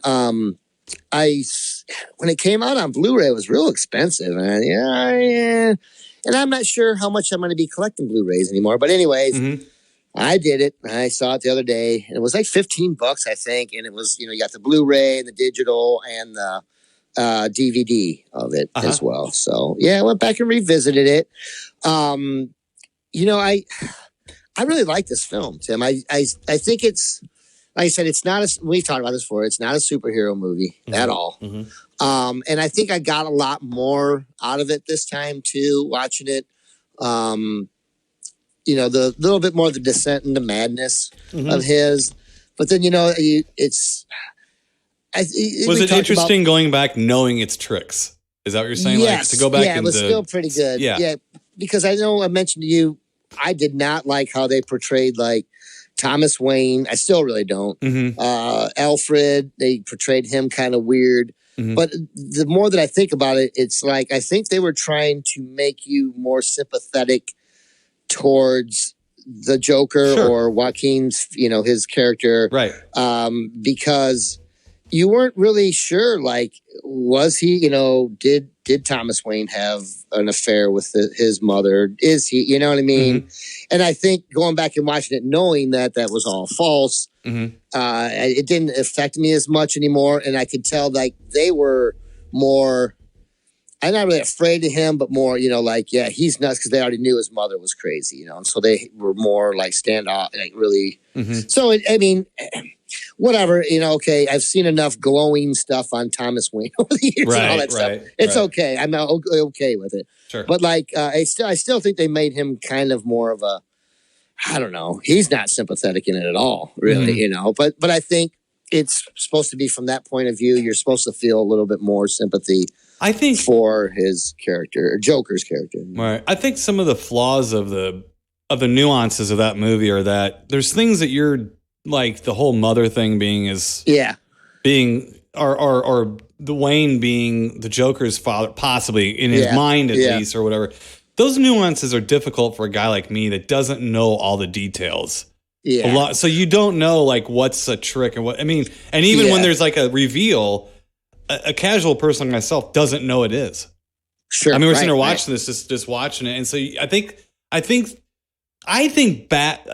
when it came out on Blu-ray, it was real expensive, and I'm not sure how much I'm going to be collecting Blu-rays anymore. But anyways, I did it. I saw it the other day, and it was like $15, I think, and it was you got the Blu-ray and the digital and the DVD of it as well. So I went back and revisited it. I really like this film, Tim. I think it's. Like I said, it's not we've talked about this before. It's not a superhero movie at all. And I think I got a lot more out of it this time too, watching it. The little bit more of the descent into madness of his. But then, was it interesting going back knowing its tricks? Is that what you're saying? Yes. Like, to go back it was still pretty good. Yeah. Because I know I mentioned to you, I did not like how they portrayed like Thomas Wayne. I still really don't. Alfred, they portrayed him kind of weird. But the more that I think about it, it's like I think they were trying to make you more sympathetic towards the Joker or Joaquin's, his character. Right. Because you weren't really sure, like, was he, did Thomas Wayne have an affair with his mother? Is he, you know what I mean? And I think going back and watching it, knowing that was all false, it didn't affect me as much anymore. And I could tell like they were more, I'm not really afraid of him, but more, he's nuts because they already knew his mother was crazy, and so they were more like standoff, like really. So, whatever, okay, I've seen enough glowing stuff on Thomas Wayne over the years and all that stuff. It's okay. I'm not okay with it. Sure. But like, I still think they made him kind of more of a, I don't know. He's not sympathetic in it at all, really, But I think it's supposed to be from that point of view. You're supposed to feel a little bit more sympathy, I think, for his character, or Joker's character. Right. I think some of the flaws of the nuances of that movie are that there's things that you're like the whole mother thing being or the Wayne being the Joker's father, possibly in his mind at least, or whatever. Those nuances are difficult for a guy like me that doesn't know all the details. A lot. So you don't know like what's a trick and what, I mean, and even when there's like a reveal, a casual person like myself doesn't know it is. Sure. I mean, we're sitting there watching this, just watching it. And so I think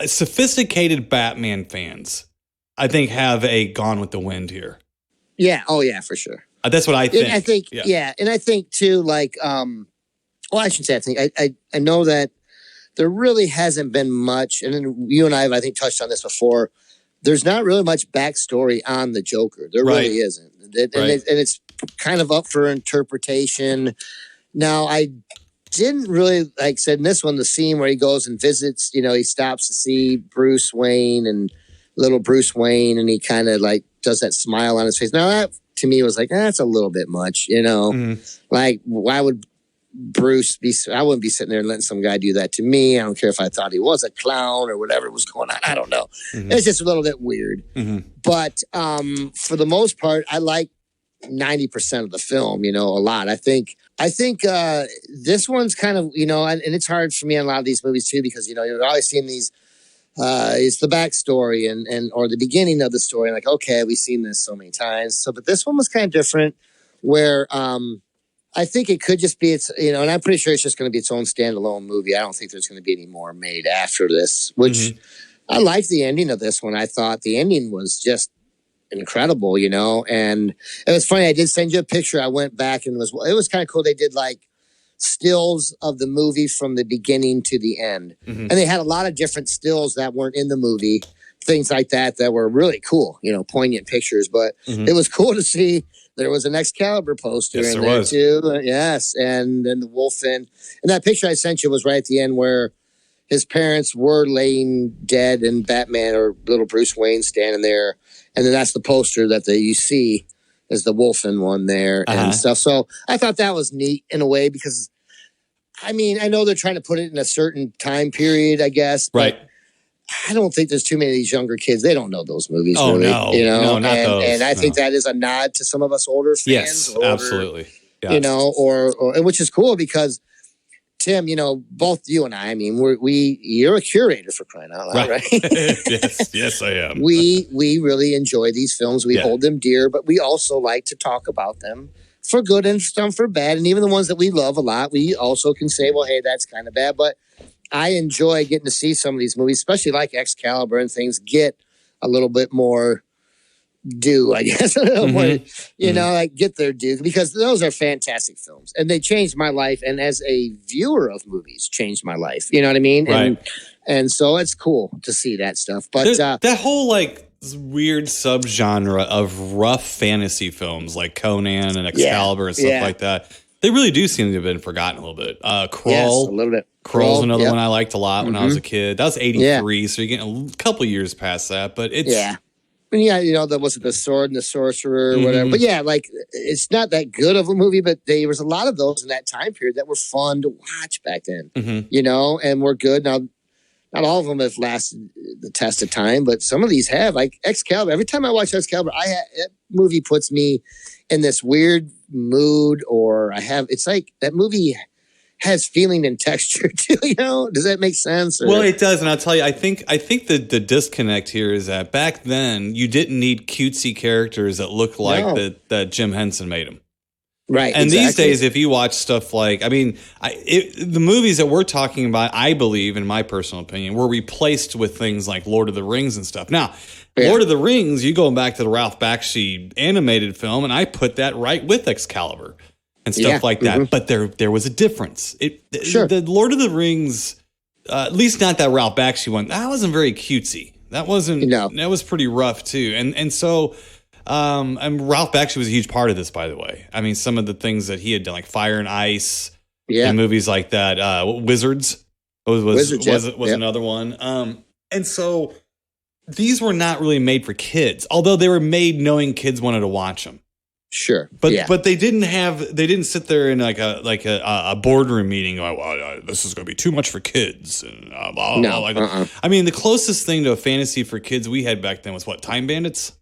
sophisticated Batman fans, I think, have a Gone with the Wind here. Yeah. Oh yeah, for sure. That's what I think. And I think, and I think too, like, I should say, I think I know that there really hasn't been much, and then you and I have, I think, touched on this before. There's not really much backstory on the Joker. There really isn't, and it's kind of up for interpretation. Now, I didn't really, like said in this one, the scene where he goes and visits, he stops to see Bruce Wayne and little Bruce Wayne, and he kind of like does that smile on his face. Now that to me was like, that's a little bit much, like why would Bruce I wouldn't be sitting there and letting some guy do that to me. I don't care if I thought he was a clown or whatever was going on. I don't know. It's just a little bit weird. But for the most part, I like 90% of the film, a lot. I think this one's kind of, and it's hard for me on a lot of these movies too, because, you're always seeing these, it's the backstory and or the beginning of the story. Like, okay, we've seen this so many times. So, but this one was kind of different where, I think it could just be and I'm pretty sure it's just going to be its own standalone movie. I don't think there's going to be any more made after this, which I liked the ending of this one. I thought the ending was just incredible, and it was funny. I did send you a picture. I went back and it was kind of cool. They did like stills of the movie from the beginning to the end. And they had a lot of different stills that weren't in the movie, things like that were really cool, poignant pictures. But it was cool to see there was an Excalibur poster in there too. Yes. And then the wolf and that picture I sent you was right at the end where his parents were laying dead and Batman or little Bruce Wayne standing there. And then that's the poster that you see is the Wolfen one there and stuff. So I thought that was neat in a way because, I mean, I know they're trying to put it in a certain time period, I guess. Right. I don't think there's too many of these younger kids. They don't know those movies. Oh, really, no. No, not those. And I think that is a nod to some of us older fans. Yes, absolutely. Yeah. Or which is cool because, Tim, both you and I mean, you're a curator for crying out loud, right? yes, I am. We really enjoy these films. We hold them dear, but we also like to talk about them for good and some for bad. And even the ones that we love a lot, we also can say, well, hey, that's kind of bad. But I enjoy getting to see some of these movies, especially like Excalibur and things, get a little bit more due, I guess. Like get their due, because those are fantastic films and they changed my life. And as a viewer of movies, changed my life. You know what I mean? Right. And so it's cool to see that stuff. But that whole like weird subgenre of rough fantasy films like Conan and Excalibur and stuff like that, they really do seem to have been forgotten a little bit. Krull, yes, a little bit. Krull's another one I liked a lot when I was a kid. That was 83, so you're getting a couple years past that. But it's that wasn't The Sword and the Sorcerer or whatever. But like it's not that good of a movie, but there was a lot of those in that time period that were fun to watch back then. And were good. Now, not all of them have lasted the test of time, but some of these have. Like Excalibur. Every time I watch Excalibur, that movie puts me in this weird mood, it's like that movie has feeling and texture too, Does that make sense? Well, it does, and I'll tell you, I think the disconnect here is that back then you didn't need cutesy characters that looked like that Jim Henson made them. Right. And these days, if you watch stuff like, the movies that we're talking about, I believe, in my personal opinion, were replaced with things like Lord of the Rings and stuff. Now, Lord of the Rings, you go back to the Ralph Bakshi animated film, and I put that right with Excalibur and stuff like that. But there was a difference. The Lord of the Rings, at least not that Ralph Bakshi one, that wasn't very cutesy. That wasn't. No. That was pretty rough too. And so. And Ralph Bakshi was a huge part of this, by the way. I mean, some of the things that he had done, like Fire and Ice, and movies like that. Wizards was another one. And so these were not really made for kids, although they were made knowing kids wanted to watch them. Sure, but they didn't sit there in like a boardroom meeting going, well, this is going to be too much for kids. And blah, blah, blah. I mean, the closest thing to a fantasy for kids we had back then was what, Time Bandits.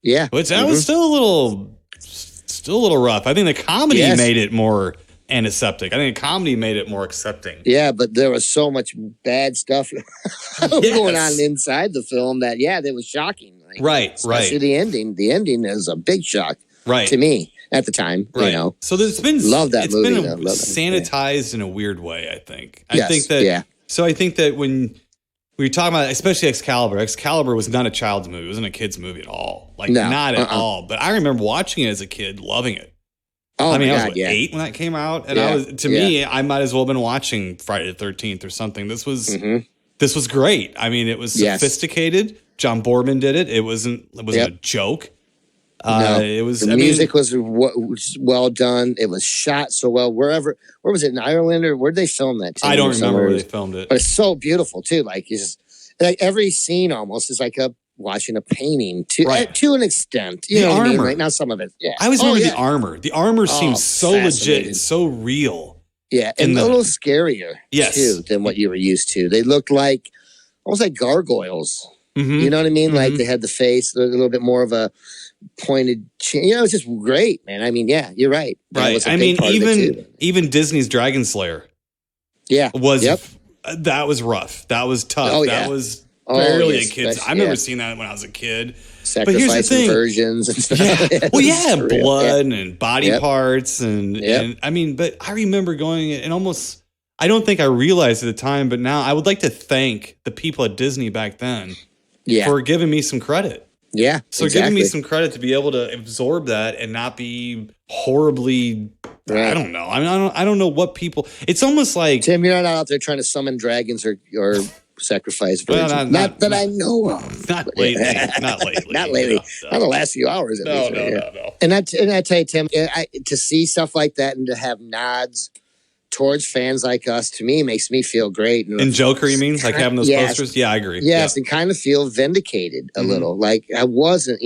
Yeah, which that was still a little rough. I think the comedy made it more antiseptic. I think the comedy made it more accepting. Yeah, but there was so much bad stuff going on inside the film that that was shocking. Especially the ending. The ending is a big shock, to me at the time. Right. So there's been it's movie. Been sanitized in a weird way. I think. So I think that when we were talking about, especially Excalibur was not a child's movie. It wasn't a kid's movie at all. Not at all. But I remember watching it as a kid, loving it. Oh, I was 8 when that came out. And me, I might as well have been watching Friday the 13th or something. This was great. I mean, it was sophisticated. John Boorman did it. It wasn't a joke. The music was well done. It was shot so well. Where was it, in Ireland, or where'd they film that? I don't remember where they filmed it. But it's so beautiful too. Like every scene almost is like watching a painting to an extent. You know what I mean? Like, not some of it. Yeah. I always remember the armor. The armor seems so legit and so real. Yeah, and a little scarier Yes. too than what you were used to. They looked like almost like gargoyles. Mhm. You know what I mean? Mhm. Like they had the face, a little bit more of a pointed chin. You know, it's just great, man. I mean, yeah, you're right. That was Right. a I big mean, part of it, too. even Disney's Dragon Slayer Yeah. was Yep. that was rough. That was tough. Oh, That yeah. was Oh, barely yes, a kid's. that's- I remember yeah. seeing that when I was a kid. Sacrifice thing. versions and stuff. Yeah. Well, yeah, It's real. blood Yeah. and body Yep. parts and Yep. I mean, but I remember going and almost I don't think I realized at the time, but now I would like to thank the people at Disney back then Yeah. for giving me some credit. Yeah. So giving me some credit to be able to absorb that and not be horribly I Right. don't know. I mean, I don't know what people. It's almost like Tim, you're not out there trying to summon dragons or sacrifice Well, virgins. not- Not that I know of. not lately. Not lately. Not lately. No, Not the last few hours. At least, right? Yeah. no. And I tell you, Tim, to see stuff like that and to have nods towards fans like us, to me, makes me feel great. And Joker, you mean? Like having those Yes. posters? Yeah, I agree. Yes, and kind of feel vindicated a Mhm. little. Like I wasn't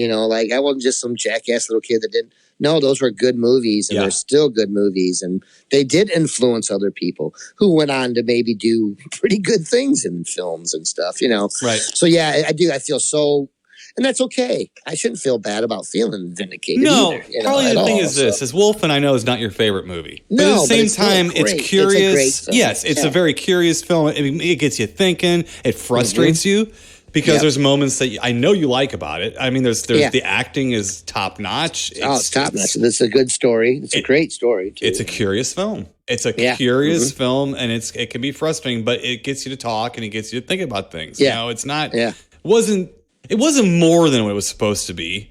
just some jackass little kid that didn't. No, those were good movies, and Yeah. they're still good movies, and they did influence other people who went on to maybe do pretty good things in films and stuff. You know, Right. so yeah, I do. I feel so, and that's okay. I shouldn't feel bad about feeling vindicated. No, either, you know, probably at the thing all, is this: is Wolfen, I know, is not your favorite movie. But No, at the but same it's still time, great. it's It's a curious. great film. Yes, it's Yeah. a very curious film. It gets you thinking. It frustrates you because Yep. there's moments that I know you like about it. I mean, there's Yeah. the acting is top notch. It's top notch. It's a good story. It's a great story. Too. It's a curious film. It's a Yeah. curious film, and it can be frustrating, but it gets you to talk and it gets you to think about things. Yeah. You know, it's not. Yeah. It wasn't more than what it was supposed to be.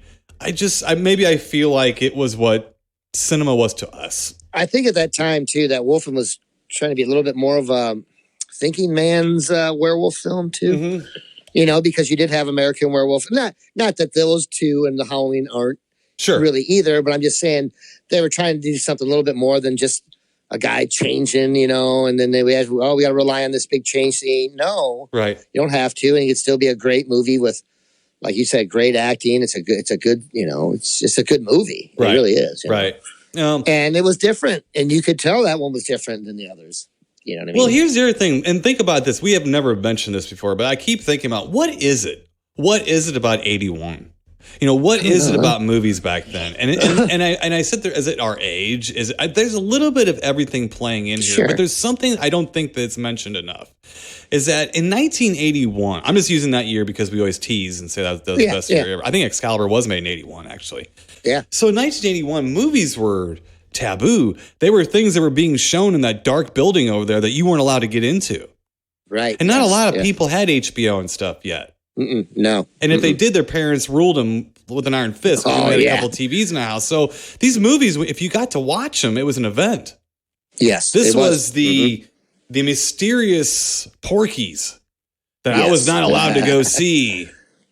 Maybe I feel like it was what cinema was to us. I think at that time too that Wolfen was trying to be a little bit more of a thinking man's werewolf film too. Mm-hmm. You know, because you did have American Werewolf. Not that those two and the Halloween aren't Sure. really either, but I'm just saying they were trying to do something a little bit more than just a guy changing, you know, and then we got to rely on this big change scene. No, Right. you don't have to, and it could still be a great movie with, like you said, great acting. It's a good, you know, it's just a good movie. It Right. really is. You know? Right. And it was different, and you could tell that one was different than the others. You know what I mean? Well, here's the other thing, and think about this. We have never mentioned this before, but I keep thinking about what is it? What is it about 81? You know, what is it about movies back then? And I sit there, is it our age? There's a little bit of everything playing in here, Sure. but there's something I don't think that's mentioned enough. Is that in 1981? I'm just using that year because we always tease and say that was the best year ever. I think Excalibur was made in 81, actually. Yeah. So in 1981, movies were taboo. They were things that were being shown in that dark building over there that you weren't allowed to get into. Right. And not a Yes, lot of yeah. people had HBO and stuff yet. No. And if they did, their parents ruled them with an iron fist. We Oh, had a yeah. couple TVs in the house. So these movies, if you got to watch them, it was an event. Yes. This it was the mysterious Porky's that I was Yes. not allowed to go see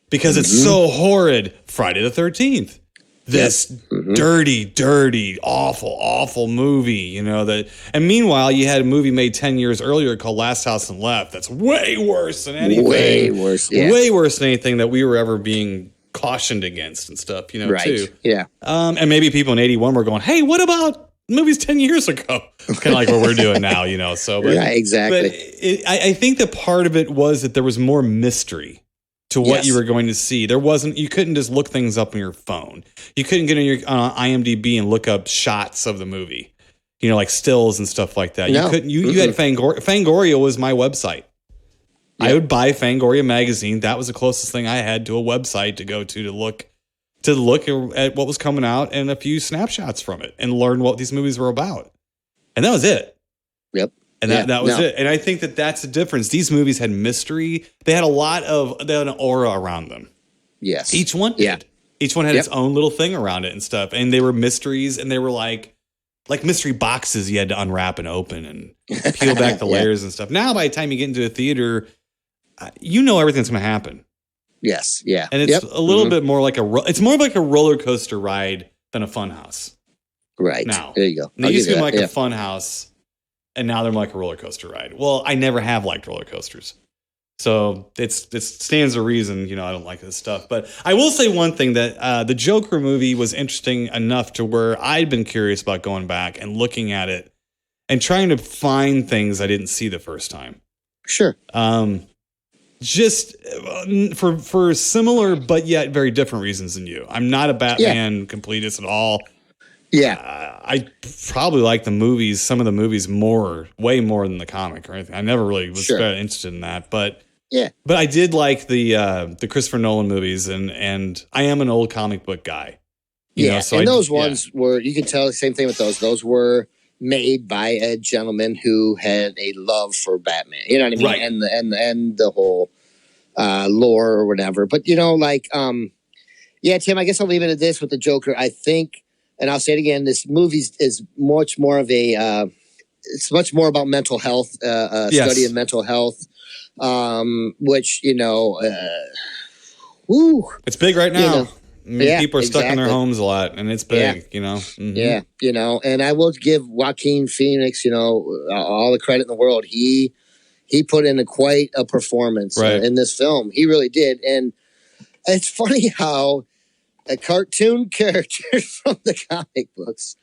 because it's so horrid. Friday the 13th. This dirty, awful movie, you know, that, and meanwhile, you had a movie made 10 years earlier called Last House on the Left. That's way worse than anything. Way worse. Yeah. Way worse than anything that we were ever being cautioned against and stuff, you know, right. too. Yeah. And maybe people in 81 were going, hey, what about movies 10 years ago? Kind of like what we're doing now, you know, so. But, Right, exactly. But I think that part of it was that there was more mystery to what Yes. you were going to see. You couldn't just look things up on your phone. You couldn't get on your IMDb and look up shots of the movie, you know, like stills and stuff like that. No. You couldn't, you had Fangoria was my website. I would buy Fangoria magazine. That was the closest thing I had to a website to go to look at what was coming out and a few snapshots from it and learn what these movies were about. And that was it. Yep. And Yeah, that was no. it. And I think that that's the difference. These movies had mystery. They had an aura around them. Yes. Each one did. Yeah. Each one had Yep. its own little thing around it and stuff. And they were mysteries, and they were like mystery boxes you had to unwrap and open and peel back the Yeah. layers and stuff. Now, by the time you get into a theater, you know everything's going to happen. Yes. Yeah. And it's Yep. a little bit more like it's more like a roller coaster ride than a fun house. Right. Now. There you go. They I'll used to give be you like that. a fun house, and now they're like a roller coaster ride. Well, I never have liked roller coasters. So it stands to reason, you know, I don't like this stuff. But I will say one thing, that the Joker movie was interesting enough to where I'd been curious about going back and looking at it and trying to find things I didn't see the first time. Sure. Just for similar but yet very different reasons than you. I'm not a Batman completist at all. Yeah. I probably like the movies, some of the movies way more than the comic or anything. I never really was that interested in that, but but I did like the Christopher Nolan movies, and I am an old comic book guy. You know, so those ones were, you can tell the same thing with those. Those were made by a gentleman who had a love for Batman. You know what I mean? Right. And the whole lore or whatever. But Tim, I guess I'll leave it at this with the Joker. I think, and I'll say it again, this movie is much more of a it's much more about mental health, study of mental health, which it's big right now. People are stuck in their homes a lot, and it's big, Mm-hmm. And I will give Joaquin Phoenix, all the credit in the world. He put in quite a performance in this film. He really did. And it's funny how a cartoon character from the comic books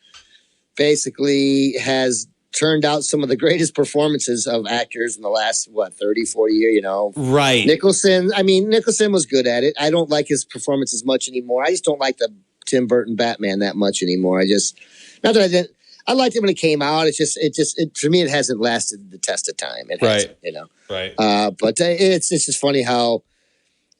basically has turned out some of the greatest performances of actors in the last 30, 40 years, Right. Nicholson was good at it. I don't like his performance as much anymore. I just don't like the Tim Burton Batman that much anymore. Not that I didn't. I liked it when it came out. It for me, it hasn't lasted the test of time. It hasn't, Right. But it's just funny how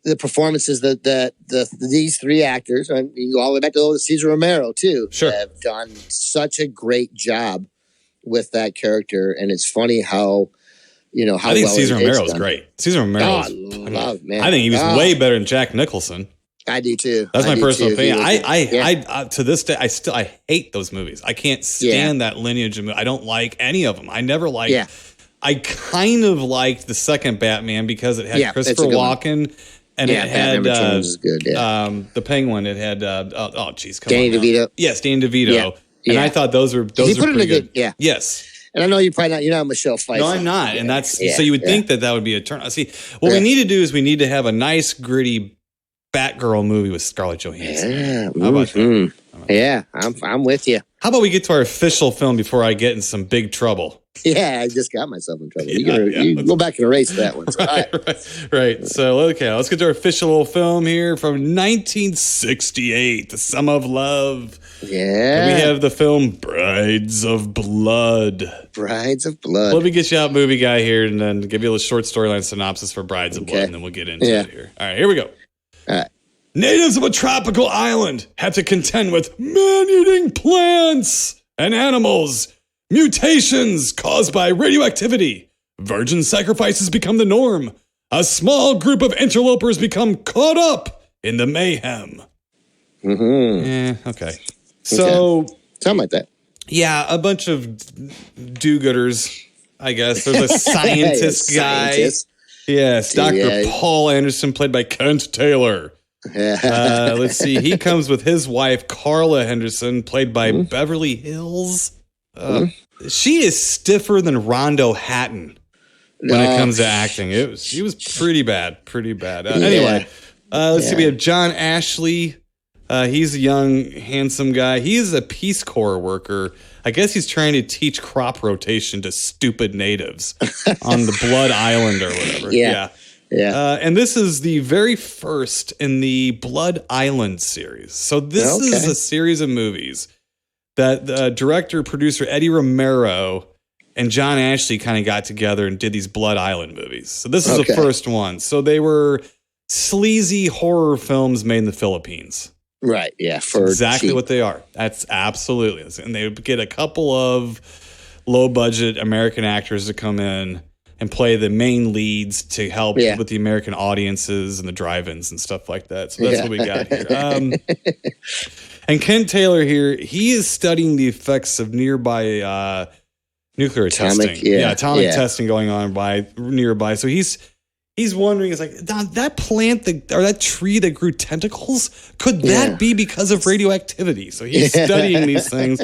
the performances that these three actors, and you go all the way back to Cesar Romero too, have done such a great job with that character. And it's funny how how I think well Cesar Romero is great. Cesar Romero, man. I think he was way better than Jack Nicholson. I do too. That's my personal opinion. I to this day, I hate those movies. I can't stand that lineage of movies. I don't like any of them. I never liked. Yeah. I kind of liked the second Batman because it had Christopher Walken, and it had was good. The Penguin. It had Danny DeVito. Yes, Danny DeVito. And I thought those were pretty good. Yeah. Yes. And I know you're not Michelle Pfeiffer. No, I'm not. And that's so you would think that would be a turn. See, what we need to do is we need to have a nice gritty Batgirl movie with Scarlett Johansson. Yeah. How about that? Yeah, I'm with you. How about we get to our official film before I get in some big trouble? Yeah, I just got myself in trouble. You go back and erase that one. So, right. So, let's get to our official film here from 1968, The Sum of Love. Yeah. And we have the film Brides of Blood. Brides of Blood. Let me get you out, movie guy, here, and then give you a short storyline synopsis for Brides of Blood, and then we'll get into it here. All right, here we go. All right. Natives of a tropical island have to contend with man-eating plants and animals, mutations caused by radioactivity. Virgin sacrifices become the norm. A small group of interlopers become caught up in the mayhem. Mm-hmm. Okay. So, something like that. Yeah, a bunch of do-gooders, I guess. There's a scientist guy. Yes, Dr. Paul Anderson, played by Kent Taylor. Let's see. He comes with his wife, Carla Henderson, played by Beverly Hills. She is stiffer than Rondo Hatton when it comes to acting. She was pretty bad. Anyway, let's see. We have John Ashley. He's a young, handsome guy. He is a Peace Corps worker. I guess he's trying to teach crop rotation to stupid natives on the Blood Island or whatever. Yeah. And this is the very first in the Blood Island series. So this is a series of movies that the director, producer Eddie Romero and John Ashley kind of got together and did these Blood Island movies. So this is the first one. So they were sleazy horror films made in the Philippines. Right, yeah. For exactly cheap. What they are. That's absolutely. And they would get a couple of low-budget American actors to come in and play the main leads to help with the American audiences and the drive-ins and stuff like that. So that's what we got here. And Kent Taylor here, he is studying the effects of nearby nuclear testing. Atomic testing going on nearby. So he's wondering, it's like, that plant or that tree that grew tentacles, could that be because of radioactivity? So he's studying these things.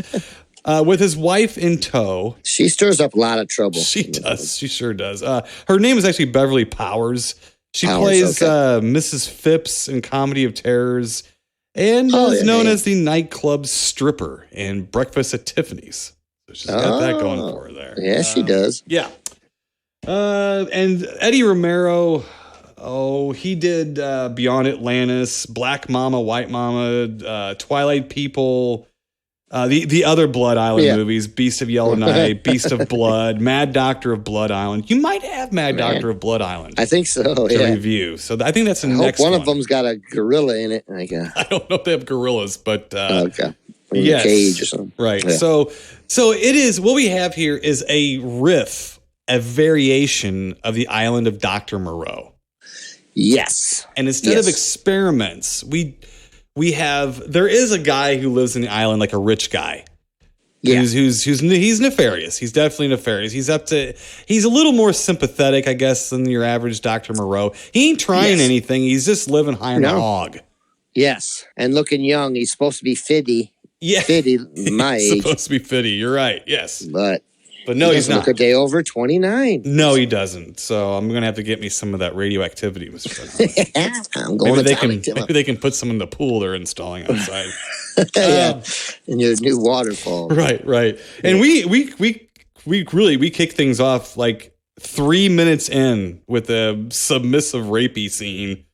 With his wife in tow. She stirs up a lot of trouble. She does. She sure does. Her name is actually Beverly Powers. She plays Mrs. Phipps in Comedy of Terrors and is known as the nightclub stripper in Breakfast at Tiffany's. So she's got that going for her there. Yeah, she does. Yeah. And Eddie Romero, he did Beyond Atlantis, Black Mama, White Mama, Twilight People, the other Blood Island movies, Beast of Yellowknife, Beast of Blood, Mad Doctor of Blood Island. You might have Mad Doctor of Blood Island. I think so, to review. So I think that's the next one. One of them's got a gorilla in it. I don't know if they have gorillas, but okay. In yes, a cage or something. Right. Yeah. So it is, what we have here is a riff, a variation of the island of Dr. Moreau. Yes. And instead of experiments, there is a guy who lives in the island, like a rich guy. Yeah. He's nefarious. He's definitely nefarious. He's a little more sympathetic, I guess, than your average Dr. Moreau. He ain't trying anything. He's just living high on a hog. Yes. And looking young. He's supposed to be 50. Yeah. 50, my age. He's supposed to be 50. You're right. Yes. But no, he's not. Look a day over 29. No, he doesn't. So I'm going to have to get me some of that radioactivity, Mr. Bernhardt. I'm going maybe they can put some in the pool they're installing outside. In your new waterfall. Right. And we kick things off like 3 minutes in with a submissive rapey scene.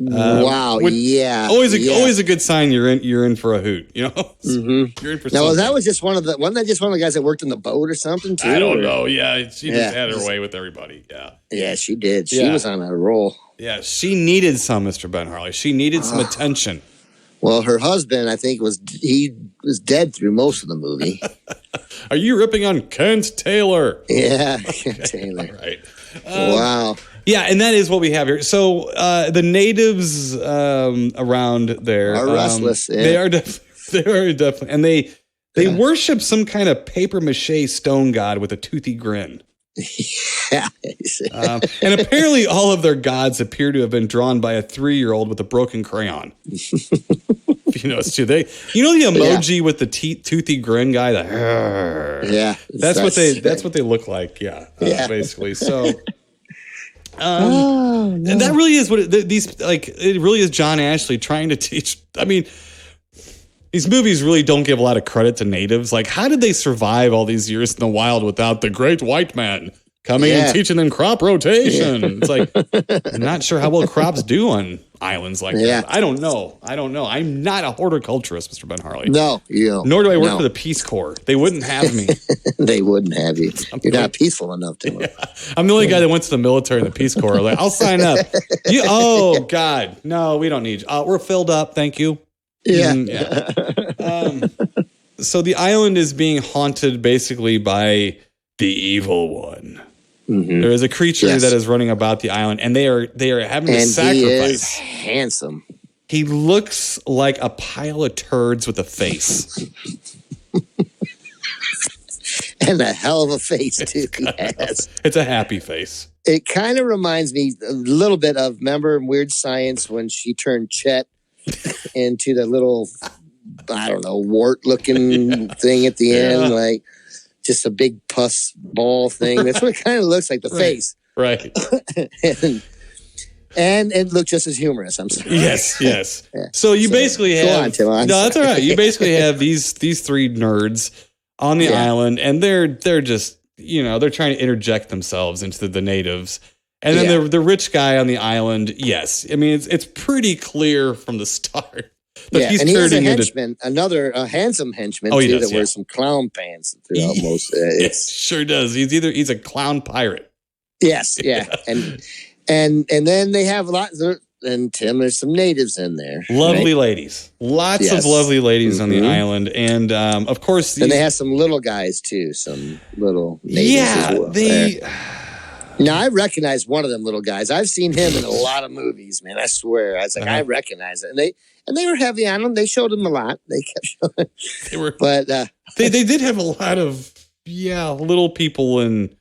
Wow! Always a good sign you're in for a hoot. You know, you're in for. No, that was just wasn't that just one of the guys that worked in the boat or something too? I don't know. Yeah, she just had her way with everybody. Yeah, she did. She was on a roll. Yeah, she needed some, Mr. Ben Harley. She needed some attention. Well, her husband, I think, was dead through most of the movie. Are you ripping on Kent Taylor? Yeah, Kent Taylor. Right. Wow. Yeah, and that is what we have here. So the natives around there are restless. They are definitely, and they worship some kind of paper mache stone god with a toothy grin. Yeah. And apparently, all of their gods appear to have been drawn by a 3-year-old with a broken crayon. You know, it's too. The emoji with the toothy grin guy. That's what they look like. Basically. So. And that really is what it really is John Ashley trying to teach. I mean, these movies really don't give a lot of credit to natives. Like, how did they survive all these years in the wild without the great white man coming and teaching them crop rotation? It's like, I'm not sure how well crops do on islands like that. I don't know. I'm not a horticulturist, Mr. Ben Harley. No, you don't. Nor do I work for the Peace Corps. They wouldn't have me. They wouldn't have you. You're not peaceful enough to them. I'm the only guy that went to the military and the Peace Corps. Like, I'll sign up. Oh, God. No, we don't need you. We're filled up. Thank you. Yeah. So the island is being haunted basically by the evil one. Mm-hmm. There is a creature that is running about the island, and they are having to sacrifice. He is handsome. He looks like a pile of turds with a face. And a hell of a face, too. Yes. It's a happy face. It kind of reminds me a little bit of, remember in Weird Science when she turned Chet into the little, I don't know, wart-looking thing at the end, like just a big pus ball thing. That's what it kind of looks like, the face. Right. And it looked just as humorous. I'm sorry. Yes. Yeah. So you basically have... Go on, Tim. No, that's all right. You basically have these 3 nerds on the island, and they're just, they're trying to interject themselves into the natives. And then the rich guy on the island, yes. I mean, it's pretty clear from the start that he's and he has a turning henchman, another handsome henchman, too, that wears some clown pants throughout most. It sure does. He's a clown pirate. Yes, yeah. And then they have lots of, and Tim, there's some natives in there. Lovely ladies. Lots of lovely ladies on the island. And, of course... and they have some little guys, too. Some little natives as well. Now, I recognize one of them little guys. I've seen him in a lot of movies, man. I swear. I was like, I recognize it. And they were heavy on him. They showed him a lot. They kept showing. But they did have a lot of little people in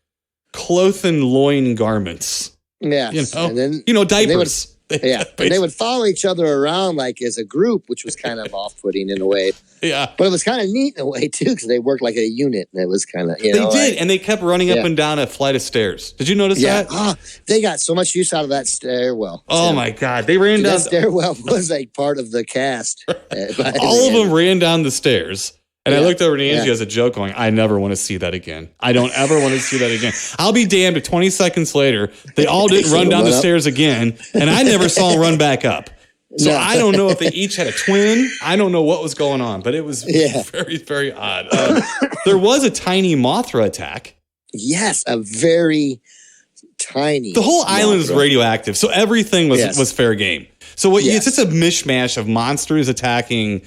cloth-and loin garments. Yeah. And then, diapers. And they would follow each other around like as a group, which was kind of off-putting in a way. Yeah. But it was kind of neat in a way, too, because they worked like a unit. And it was kind of, They did, and they kept running up and down a flight of stairs. Did you notice that? Oh, they got so much use out of that stairwell. Oh, my God. They ran down. That stairwell was like part of the cast. All of them ran down the stairs. And I Yeah. looked over at Angie Yeah. as a joke going, I never want to see that again. I don't ever want to see that again. I'll be damned if 20 seconds later, they all didn't run down the stairs again, and I never saw them run back up. So No. I don't know if they each had a twin. I don't know what was going on, but it was very, very odd. There was a tiny Mothra attack. Yes, a very tiny. The whole island is radioactive, so everything was fair game. So it's just a mishmash of monsters attacking,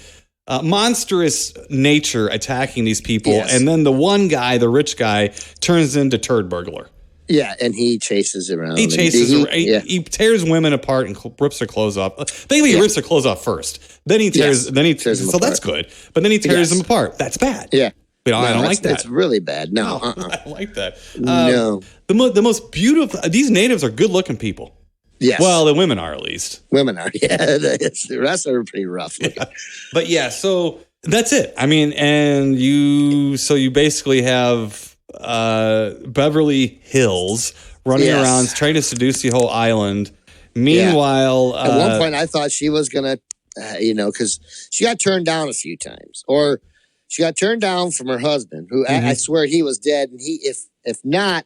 monstrous nature attacking these people, and then the one guy, the rich guy, turns into turd burglar. Yeah, and he chases around. He chases. He tears women apart and rips their clothes off. He rips their clothes off first. Then he tears. Then he tears them apart. That's good. But then he tears them apart. That's bad. Yeah. But I don't like that. It's really bad. No, I don't like that. No. The most beautiful. These natives are good looking people. Yes. Well, the women are at least. Women are. Yeah. The rest are pretty rough looking. But yeah, so that's it. I mean, and you basically have Beverly Hills running around trying to seduce the whole island. Meanwhile, at one point I thought she was gonna, because she got turned down a few times, or she got turned down from her husband, who I swear he was dead, and if not,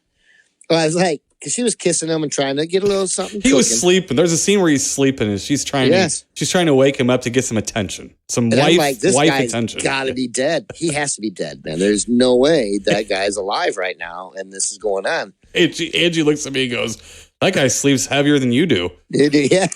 I was like, because she was kissing him and trying to get a little something. He was sleeping. There's a scene where he's sleeping, and she's trying to wake him up to get some attention, some wife attention. Got to be dead. He has to be dead, man. There's no way that guy's alive right now, and this is going on. Angie looks at me and goes, "That guy sleeps heavier than you do." Yeah.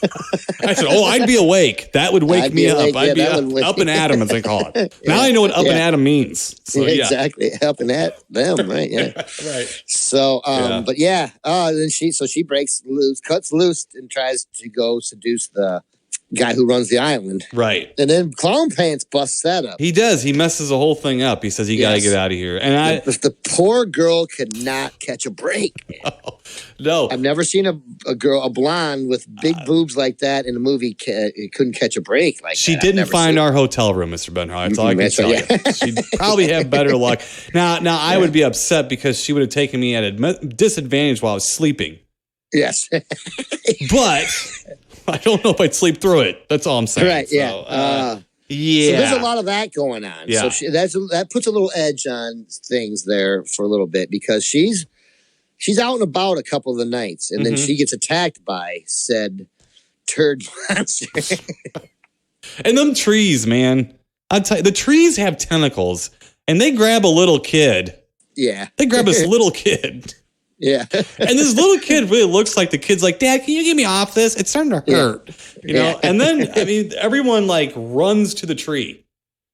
I said, I'd be awake. That would wake me up. I'd be up and at 'em, as they call it. Now I know what up and at 'em means. So, exactly. Up and at them, right? Yeah. Right. So, but then she breaks loose, cuts loose, and tries to go seduce the guy who runs the island. Right. And then Clown Pants busts that up. He does. He messes the whole thing up. He says, you got to get out of here. And the poor girl could not catch a break. No. I've never seen a blonde with big boobs like that in a movie couldn't catch a break like she that. didn't find our hotel room, Mr. Benhart. That's all I can tell you. She'd probably have better luck. Now I would be upset because she would have taken me at a disadvantage while I was sleeping. Yes. But I don't know if I'd sleep through it. That's all I'm saying. Right, yeah. So, So there's a lot of that going on. Yeah. So that puts a little edge on things there for a little bit, because she's out and about a couple of the nights, and then she gets attacked by said turd monster. And them trees, man. I'll tell you, the trees have tentacles, and they grab a little kid. Yeah. They grab this little kid. Yeah. And this little kid really looks like the kid's like, Dad, can you get me off this? It's starting to hurt. You know? And then, everyone like runs to the tree.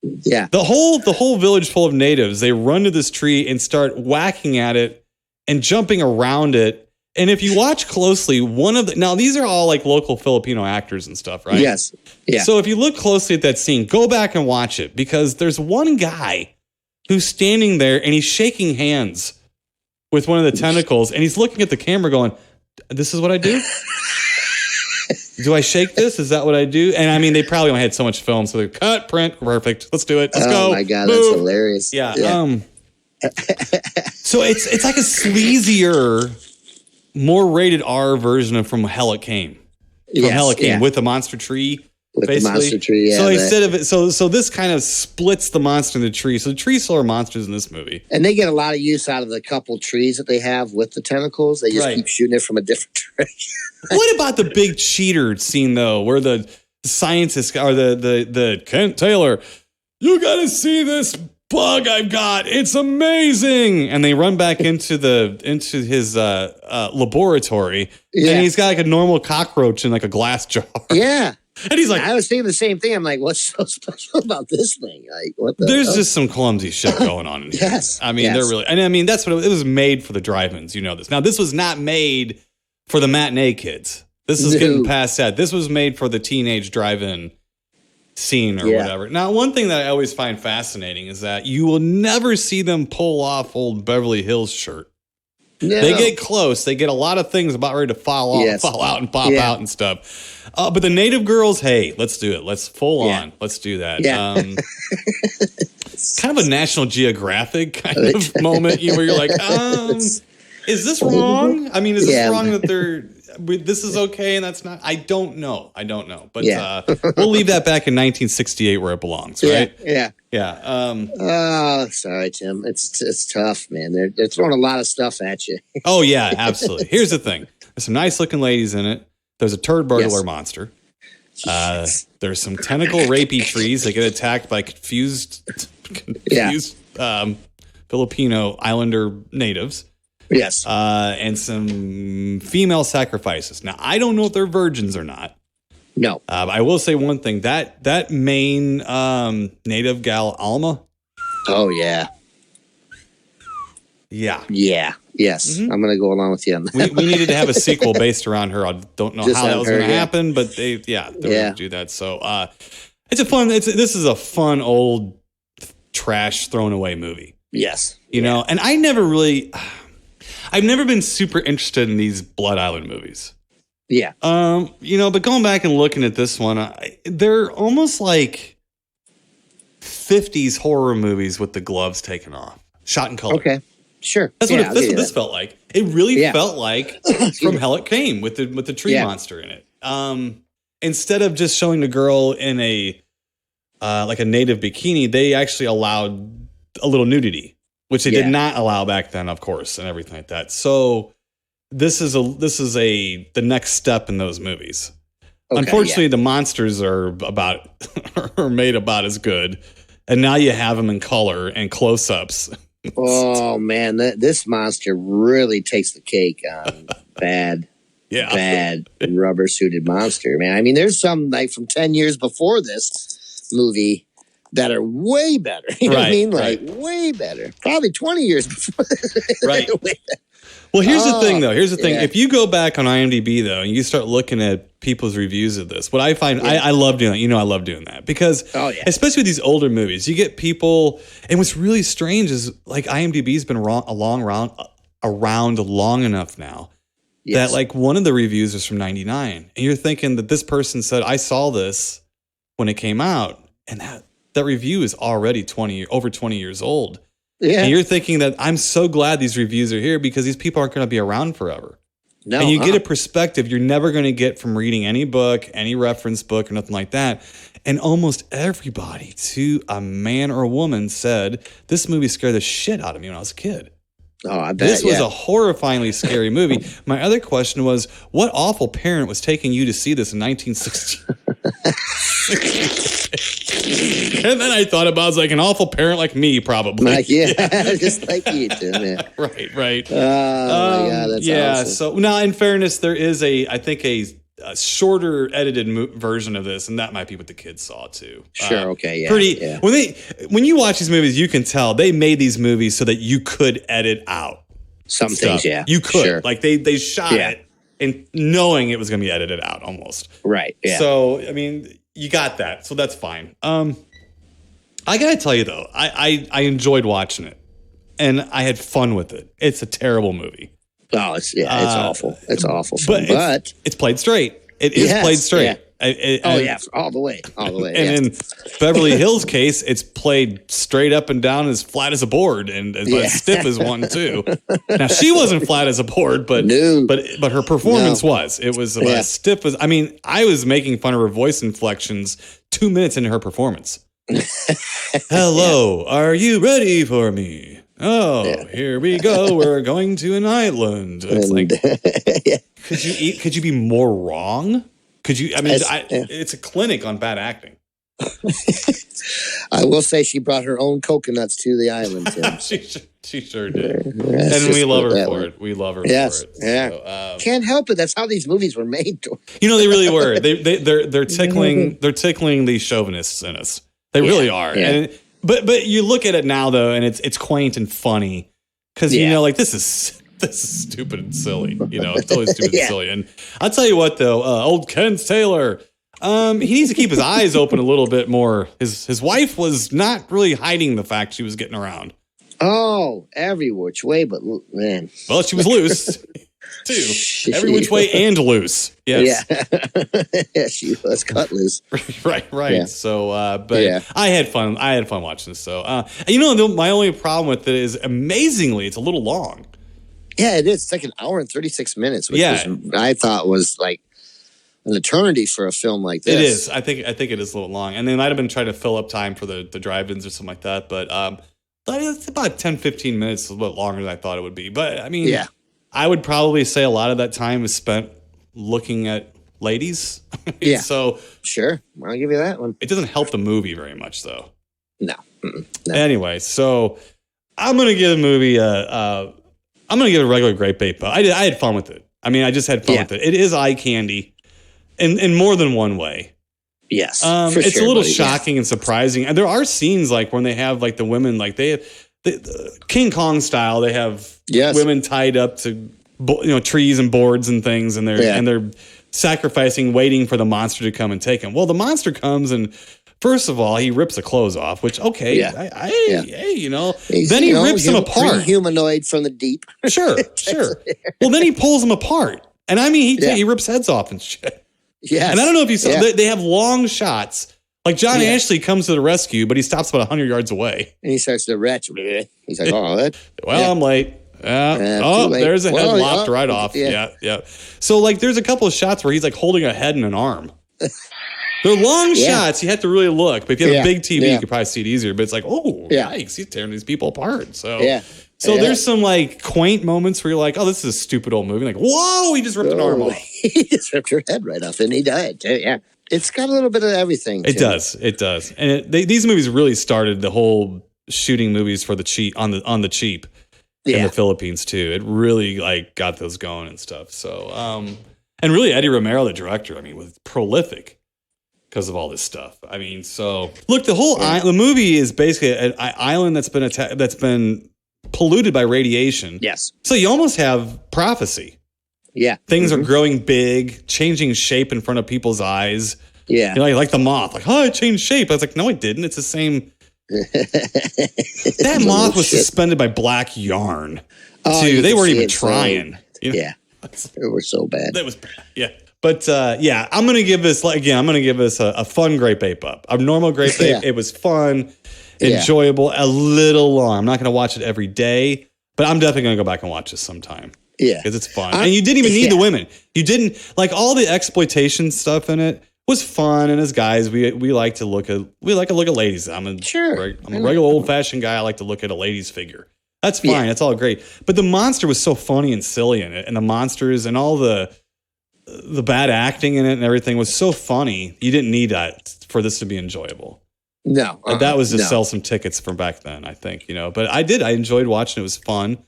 Yeah. The whole village full of natives, they run to this tree and start whacking at it and jumping around it. And if you watch closely, now these are all like local Filipino actors and stuff, right? Yes. Yeah. So if you look closely at that scene, go back and watch it, because there's one guy who's standing there and he's shaking hands with one of the tentacles, and he's looking at the camera going, this is what I do? Do I shake this? Is that what I do? And they probably only had so much film, so they're cut, print, perfect. Let's do it. Let's go. Oh my God, move. that's hilarious. Yeah. So it's like a sleazier, more rated R version of From Hell It Came. From Hell It Came with the monster tree. With basically. the monster tree, yeah. So instead of it, so this kind of splits the monster in the tree. So the trees still are monsters in this movie. And they get a lot of use out of the couple trees that they have with the tentacles. They just keep shooting it from a different direction. What about the big cheater scene though, where the scientist or the Kent Taylor, you got to see this bug I've got. It's amazing. And they run back into his laboratory, and he's got like a normal cockroach in like a glass jar. Yeah. And he's like, I was thinking the same thing. I'm like, what's so special about this thing? Like, what the there's just some clumsy shit going on in here. Yes. They're really, and that's what it was made for the drive-ins. You know this. Now, this was not made for the matinee kids. This is getting past that. This was made for the teenage drive-in scene or whatever. Now, one thing that I always find fascinating is that you will never see them pull off old Beverly Hills shirt. No. They get close. They get a lot of things about ready to fall out and pop out and stuff. But the native girls, hey, let's do it. Let's full on. Let's do that. Yeah. Kind of a National Geographic kind of moment where you're like, is this wrong? Is this wrong that they're... this is okay and that's not. I don't know. But we'll leave that back in 1968 where it belongs, right? Yeah. Oh, sorry, Tim. It's tough, man. They're throwing a lot of stuff at you. Oh yeah, absolutely. Here's the thing: there's some nice looking ladies in it. There's a turd burglar monster. There's some tentacle rapey trees that get attacked by confused Filipino Islander natives. Yes. And some female sacrifices. Now, I don't know if they're virgins or not. No. I will say one thing. That main native gal, Alma. Oh, yeah. Yeah. Yeah. Yes. Mm-hmm. I'm going to go along with you on that. We needed to have a sequel based around her. I don't know how that was going to happen, but they're going to do that. So this is a fun old trash thrown away movie. Yes. You know, and I've never been super interested in these Blood Island movies. Yeah. You know, but going back and looking at this one, they're almost like 50s horror movies with the gloves taken off, shot in color. Okay. Sure. That's what this felt like. It really felt like From Hell It Came with the tree monster in it. Instead of just showing the girl in a like a native bikini, they actually allowed a little nudity, which they did not allow back then, of course, and everything like that. So this is the next step in those movies. Okay, unfortunately, the monsters are made about as good, and now you have them in color and close-ups. Oh man, this monster really takes the cake on bad rubber suited monster, man. I mean, there's some like from 10 years before this movie that are way better. You know what I mean? Like way better. Probably 20 years before. Right. Well, here's the thing, though. Here's the thing. If you go back on IMDb, though, and you start looking at people's reviews of this, what I find, I love doing that. You know, I love doing that because, especially with these older movies, you get people, and what's really strange is like IMDb's been around long enough now that like one of the reviews is from 99, and you're thinking that this person said, I saw this when it came out, and that review is already over 20 years old. Yeah. And you're thinking that I'm so glad these reviews are here because these people aren't going to be around forever. No, and you get a perspective you're never going to get from reading any book, any reference book, or nothing like that. And almost everybody, to a man or a woman, said, this movie scared the shit out of me when I was a kid. Oh, I bet. This was a horrifyingly scary movie. My other question was, what awful parent was taking you to see this in 1960? And then I thought about, I was like, an awful parent like me, probably. Like, just like you, Tim. Yeah. Right. Oh, my God, that's awesome. So now, in fairness, there is I think a shorter edited version of this, and that might be what the kids saw too. Sure, okay, yeah. When you watch these movies, you can tell they made these movies so that you could edit out some things. Yeah, you could. Sure. Like they shot it and knowing it was going to be edited out almost. Right. Yeah. So I mean, you got that, so that's fine. I gotta tell you though, I enjoyed watching it, and I had fun with it. It's a terrible movie. Oh, it's awful. It's awful. But it's played straight. It is played straight. Yeah. All the way. And in Beverly Hills' case, it's played straight up and down as flat as a board and as stiff as one too. Now she wasn't flat as a board, but her performance was. It was about as stiff as. I mean, I was making fun of her voice inflections 2 minutes into her performance. Hello, are you ready for me? Oh, here we go. We're going to an island. It's like, could you be more wrong? Could you? I mean, it's a clinic on bad acting. I will say she brought her own coconuts to the island, Tim. she sure did, and we love her for it. We love her for it. Yeah, so, can't help it. That's how these movies were made. You know, they really were. They're tickling the chauvinists in us. They really are. Yeah. But you look at it now though, and it's quaint and funny because you know, like this is stupid and silly. You know, it's totally stupid and silly. And I'll tell you what though, old Ken Taylor, he needs to keep his eyes open a little bit more. His wife was not really hiding the fact she was getting around. Oh, every which way, but man. Well, she was loose. Too. Every which way and loose. Yes. Yeah. She was cut loose. Right. Yeah. So, I had fun. I had fun watching this. So, you know, my only problem with it is amazingly, it's a little long. Yeah, it is. It's like an hour and 36 minutes, which Yeah. was, I thought was like an eternity for a film like this. It is. I think it is a little long. And they might have been trying to fill up time for the drive-ins or something like that. But it's about 10, 15 minutes, a little longer than I thought it would be. But I mean, Yeah. I would probably say a lot of that time is spent looking at ladies. Yeah. So Sure. I'll give you that one. it doesn't help the movie very much, though. No. Mm-mm. No. Anyway, so I'm gonna give the movie I'm gonna give it a regular Great Bait Pup. I had fun with it. I mean, I just had fun Yeah. with it. It is eye candy in more than one way. Yes. It's for sure, a little buddy. shocking and surprising. And there are scenes like when they have like the women, like the King Kong style, they have Yes. women tied up to trees and boards and things, and they're sacrificing, waiting for the monster to come and take them. Well, the monster comes and first of all, he rips the clothes off, which okay, Yeah. hey, He's, then he rips them apart. Humanoid from the deep. Sure. Well, then he pulls them apart, and I mean, Yeah. he rips heads off and shit. Yes. And I don't know if you saw, Yeah. they have long shots. Like John Yeah. Ashley comes to the rescue, but he stops about 100 yards away. And he starts to retch. He's like, oh, that. Well, Yeah. I'm late. Too late. There's a head Well, lopped right off. yeah. Yeah. So like, there's a couple of shots where he's like holding a head and an arm. They're long Yeah. shots. You have to really look. But if you have Yeah. a big TV, Yeah. you could probably see it easier. But it's like, oh, Yeah. yikes, he's tearing these people apart. So Yeah. So Yeah. there's some like quaint moments where you're like, oh, this is a stupid old movie. Like, whoa, he just ripped an arm off. He just ripped her head right off, and he died too. Yeah. It's got a little bit of everything. It too. does. It does. And these movies really started the whole shooting movies for the cheap on the cheap in Yeah. the Philippines too. It really like got those going and stuff. So and really Eddie Romero, the director, I mean, was prolific because of all this stuff. I mean, so look, the whole the movie is basically an island that's been polluted by radiation. Yes. So you almost have prophecy. Yeah. Things are growing big, changing shape in front of people's eyes. Yeah. You know, like the moth. Like, oh, it changed shape. I was like, no, it didn't. It's the same. That moth was suspended by black yarn. Oh, too. you They can weren't see even it, so- trying. You know? Yeah. It was so bad. That was bad. Yeah. But yeah, I'm going to give this, I'm going to give this a fun Great Bait Pup. A normal Great Bait. Yeah. It was fun, Yeah. enjoyable, a little long. I'm not going to watch it every day, but I'm definitely going to go back and watch this sometime. Yeah. Because it's fun. And you didn't even need the women. You didn't, like all the exploitation stuff in it was fun. And as guys, we like to look at ladies. I'm a regular old fashioned guy. I like to look at a lady's figure. That's fine. Yeah. That's all great. But the monster was so funny and silly in it. And the monsters and all the bad acting in it and everything was so funny. You didn't need that for this to be enjoyable. No. That was to sell some tickets from back then, I think, but I enjoyed watching it. It was fun.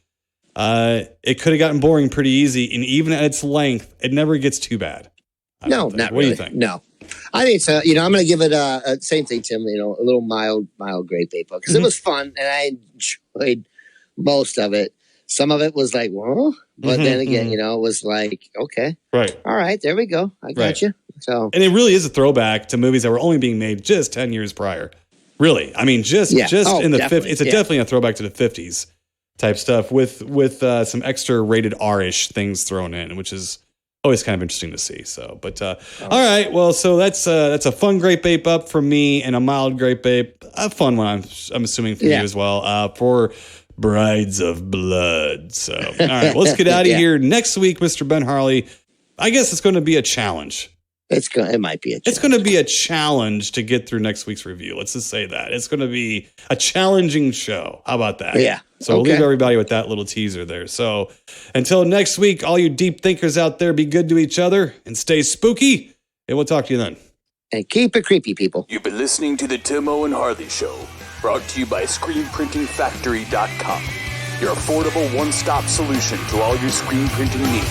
It could have gotten boring pretty easy. And even at its length, it never gets too bad. No, not What really. do you think? No. I think so. I'm going to give it a same thing, Tim, a little mild Great Bait Pup because it was fun and I enjoyed most of it. Some of it was like, well, but then again, it was like, okay, right. All right, there we go. I got you. So, and it really is a throwback to movies that were only being made just 10 years prior. Really. I mean, just in the 50s. It's definitely a throwback to the 50s type stuff with some extra rated R-ish things thrown in, which is always kind of interesting to see. So, but all right, well, so that's a fun Great Bait Pup from me and a mild Great Bait, a fun one. I'm assuming from you as well. For Brides of Blood. So, all right, well, let's get out of here. Next week, Mr. Ben Harley, I guess it's going to be a challenge. it might be a challenge. It's going to be a challenge to get through next week's review. Let's just say that. It's going to be a challenging show. How about that? Yeah. So we'll leave everybody with that little teaser there. So until next week, all you deep thinkers out there, be good to each other and stay spooky. And we'll talk to you then. And keep it creepy, people. You've been listening to the Timo and Harley Show, brought to you by ScreenPrintingFactory.com, your affordable one-stop solution to all your screen printing needs.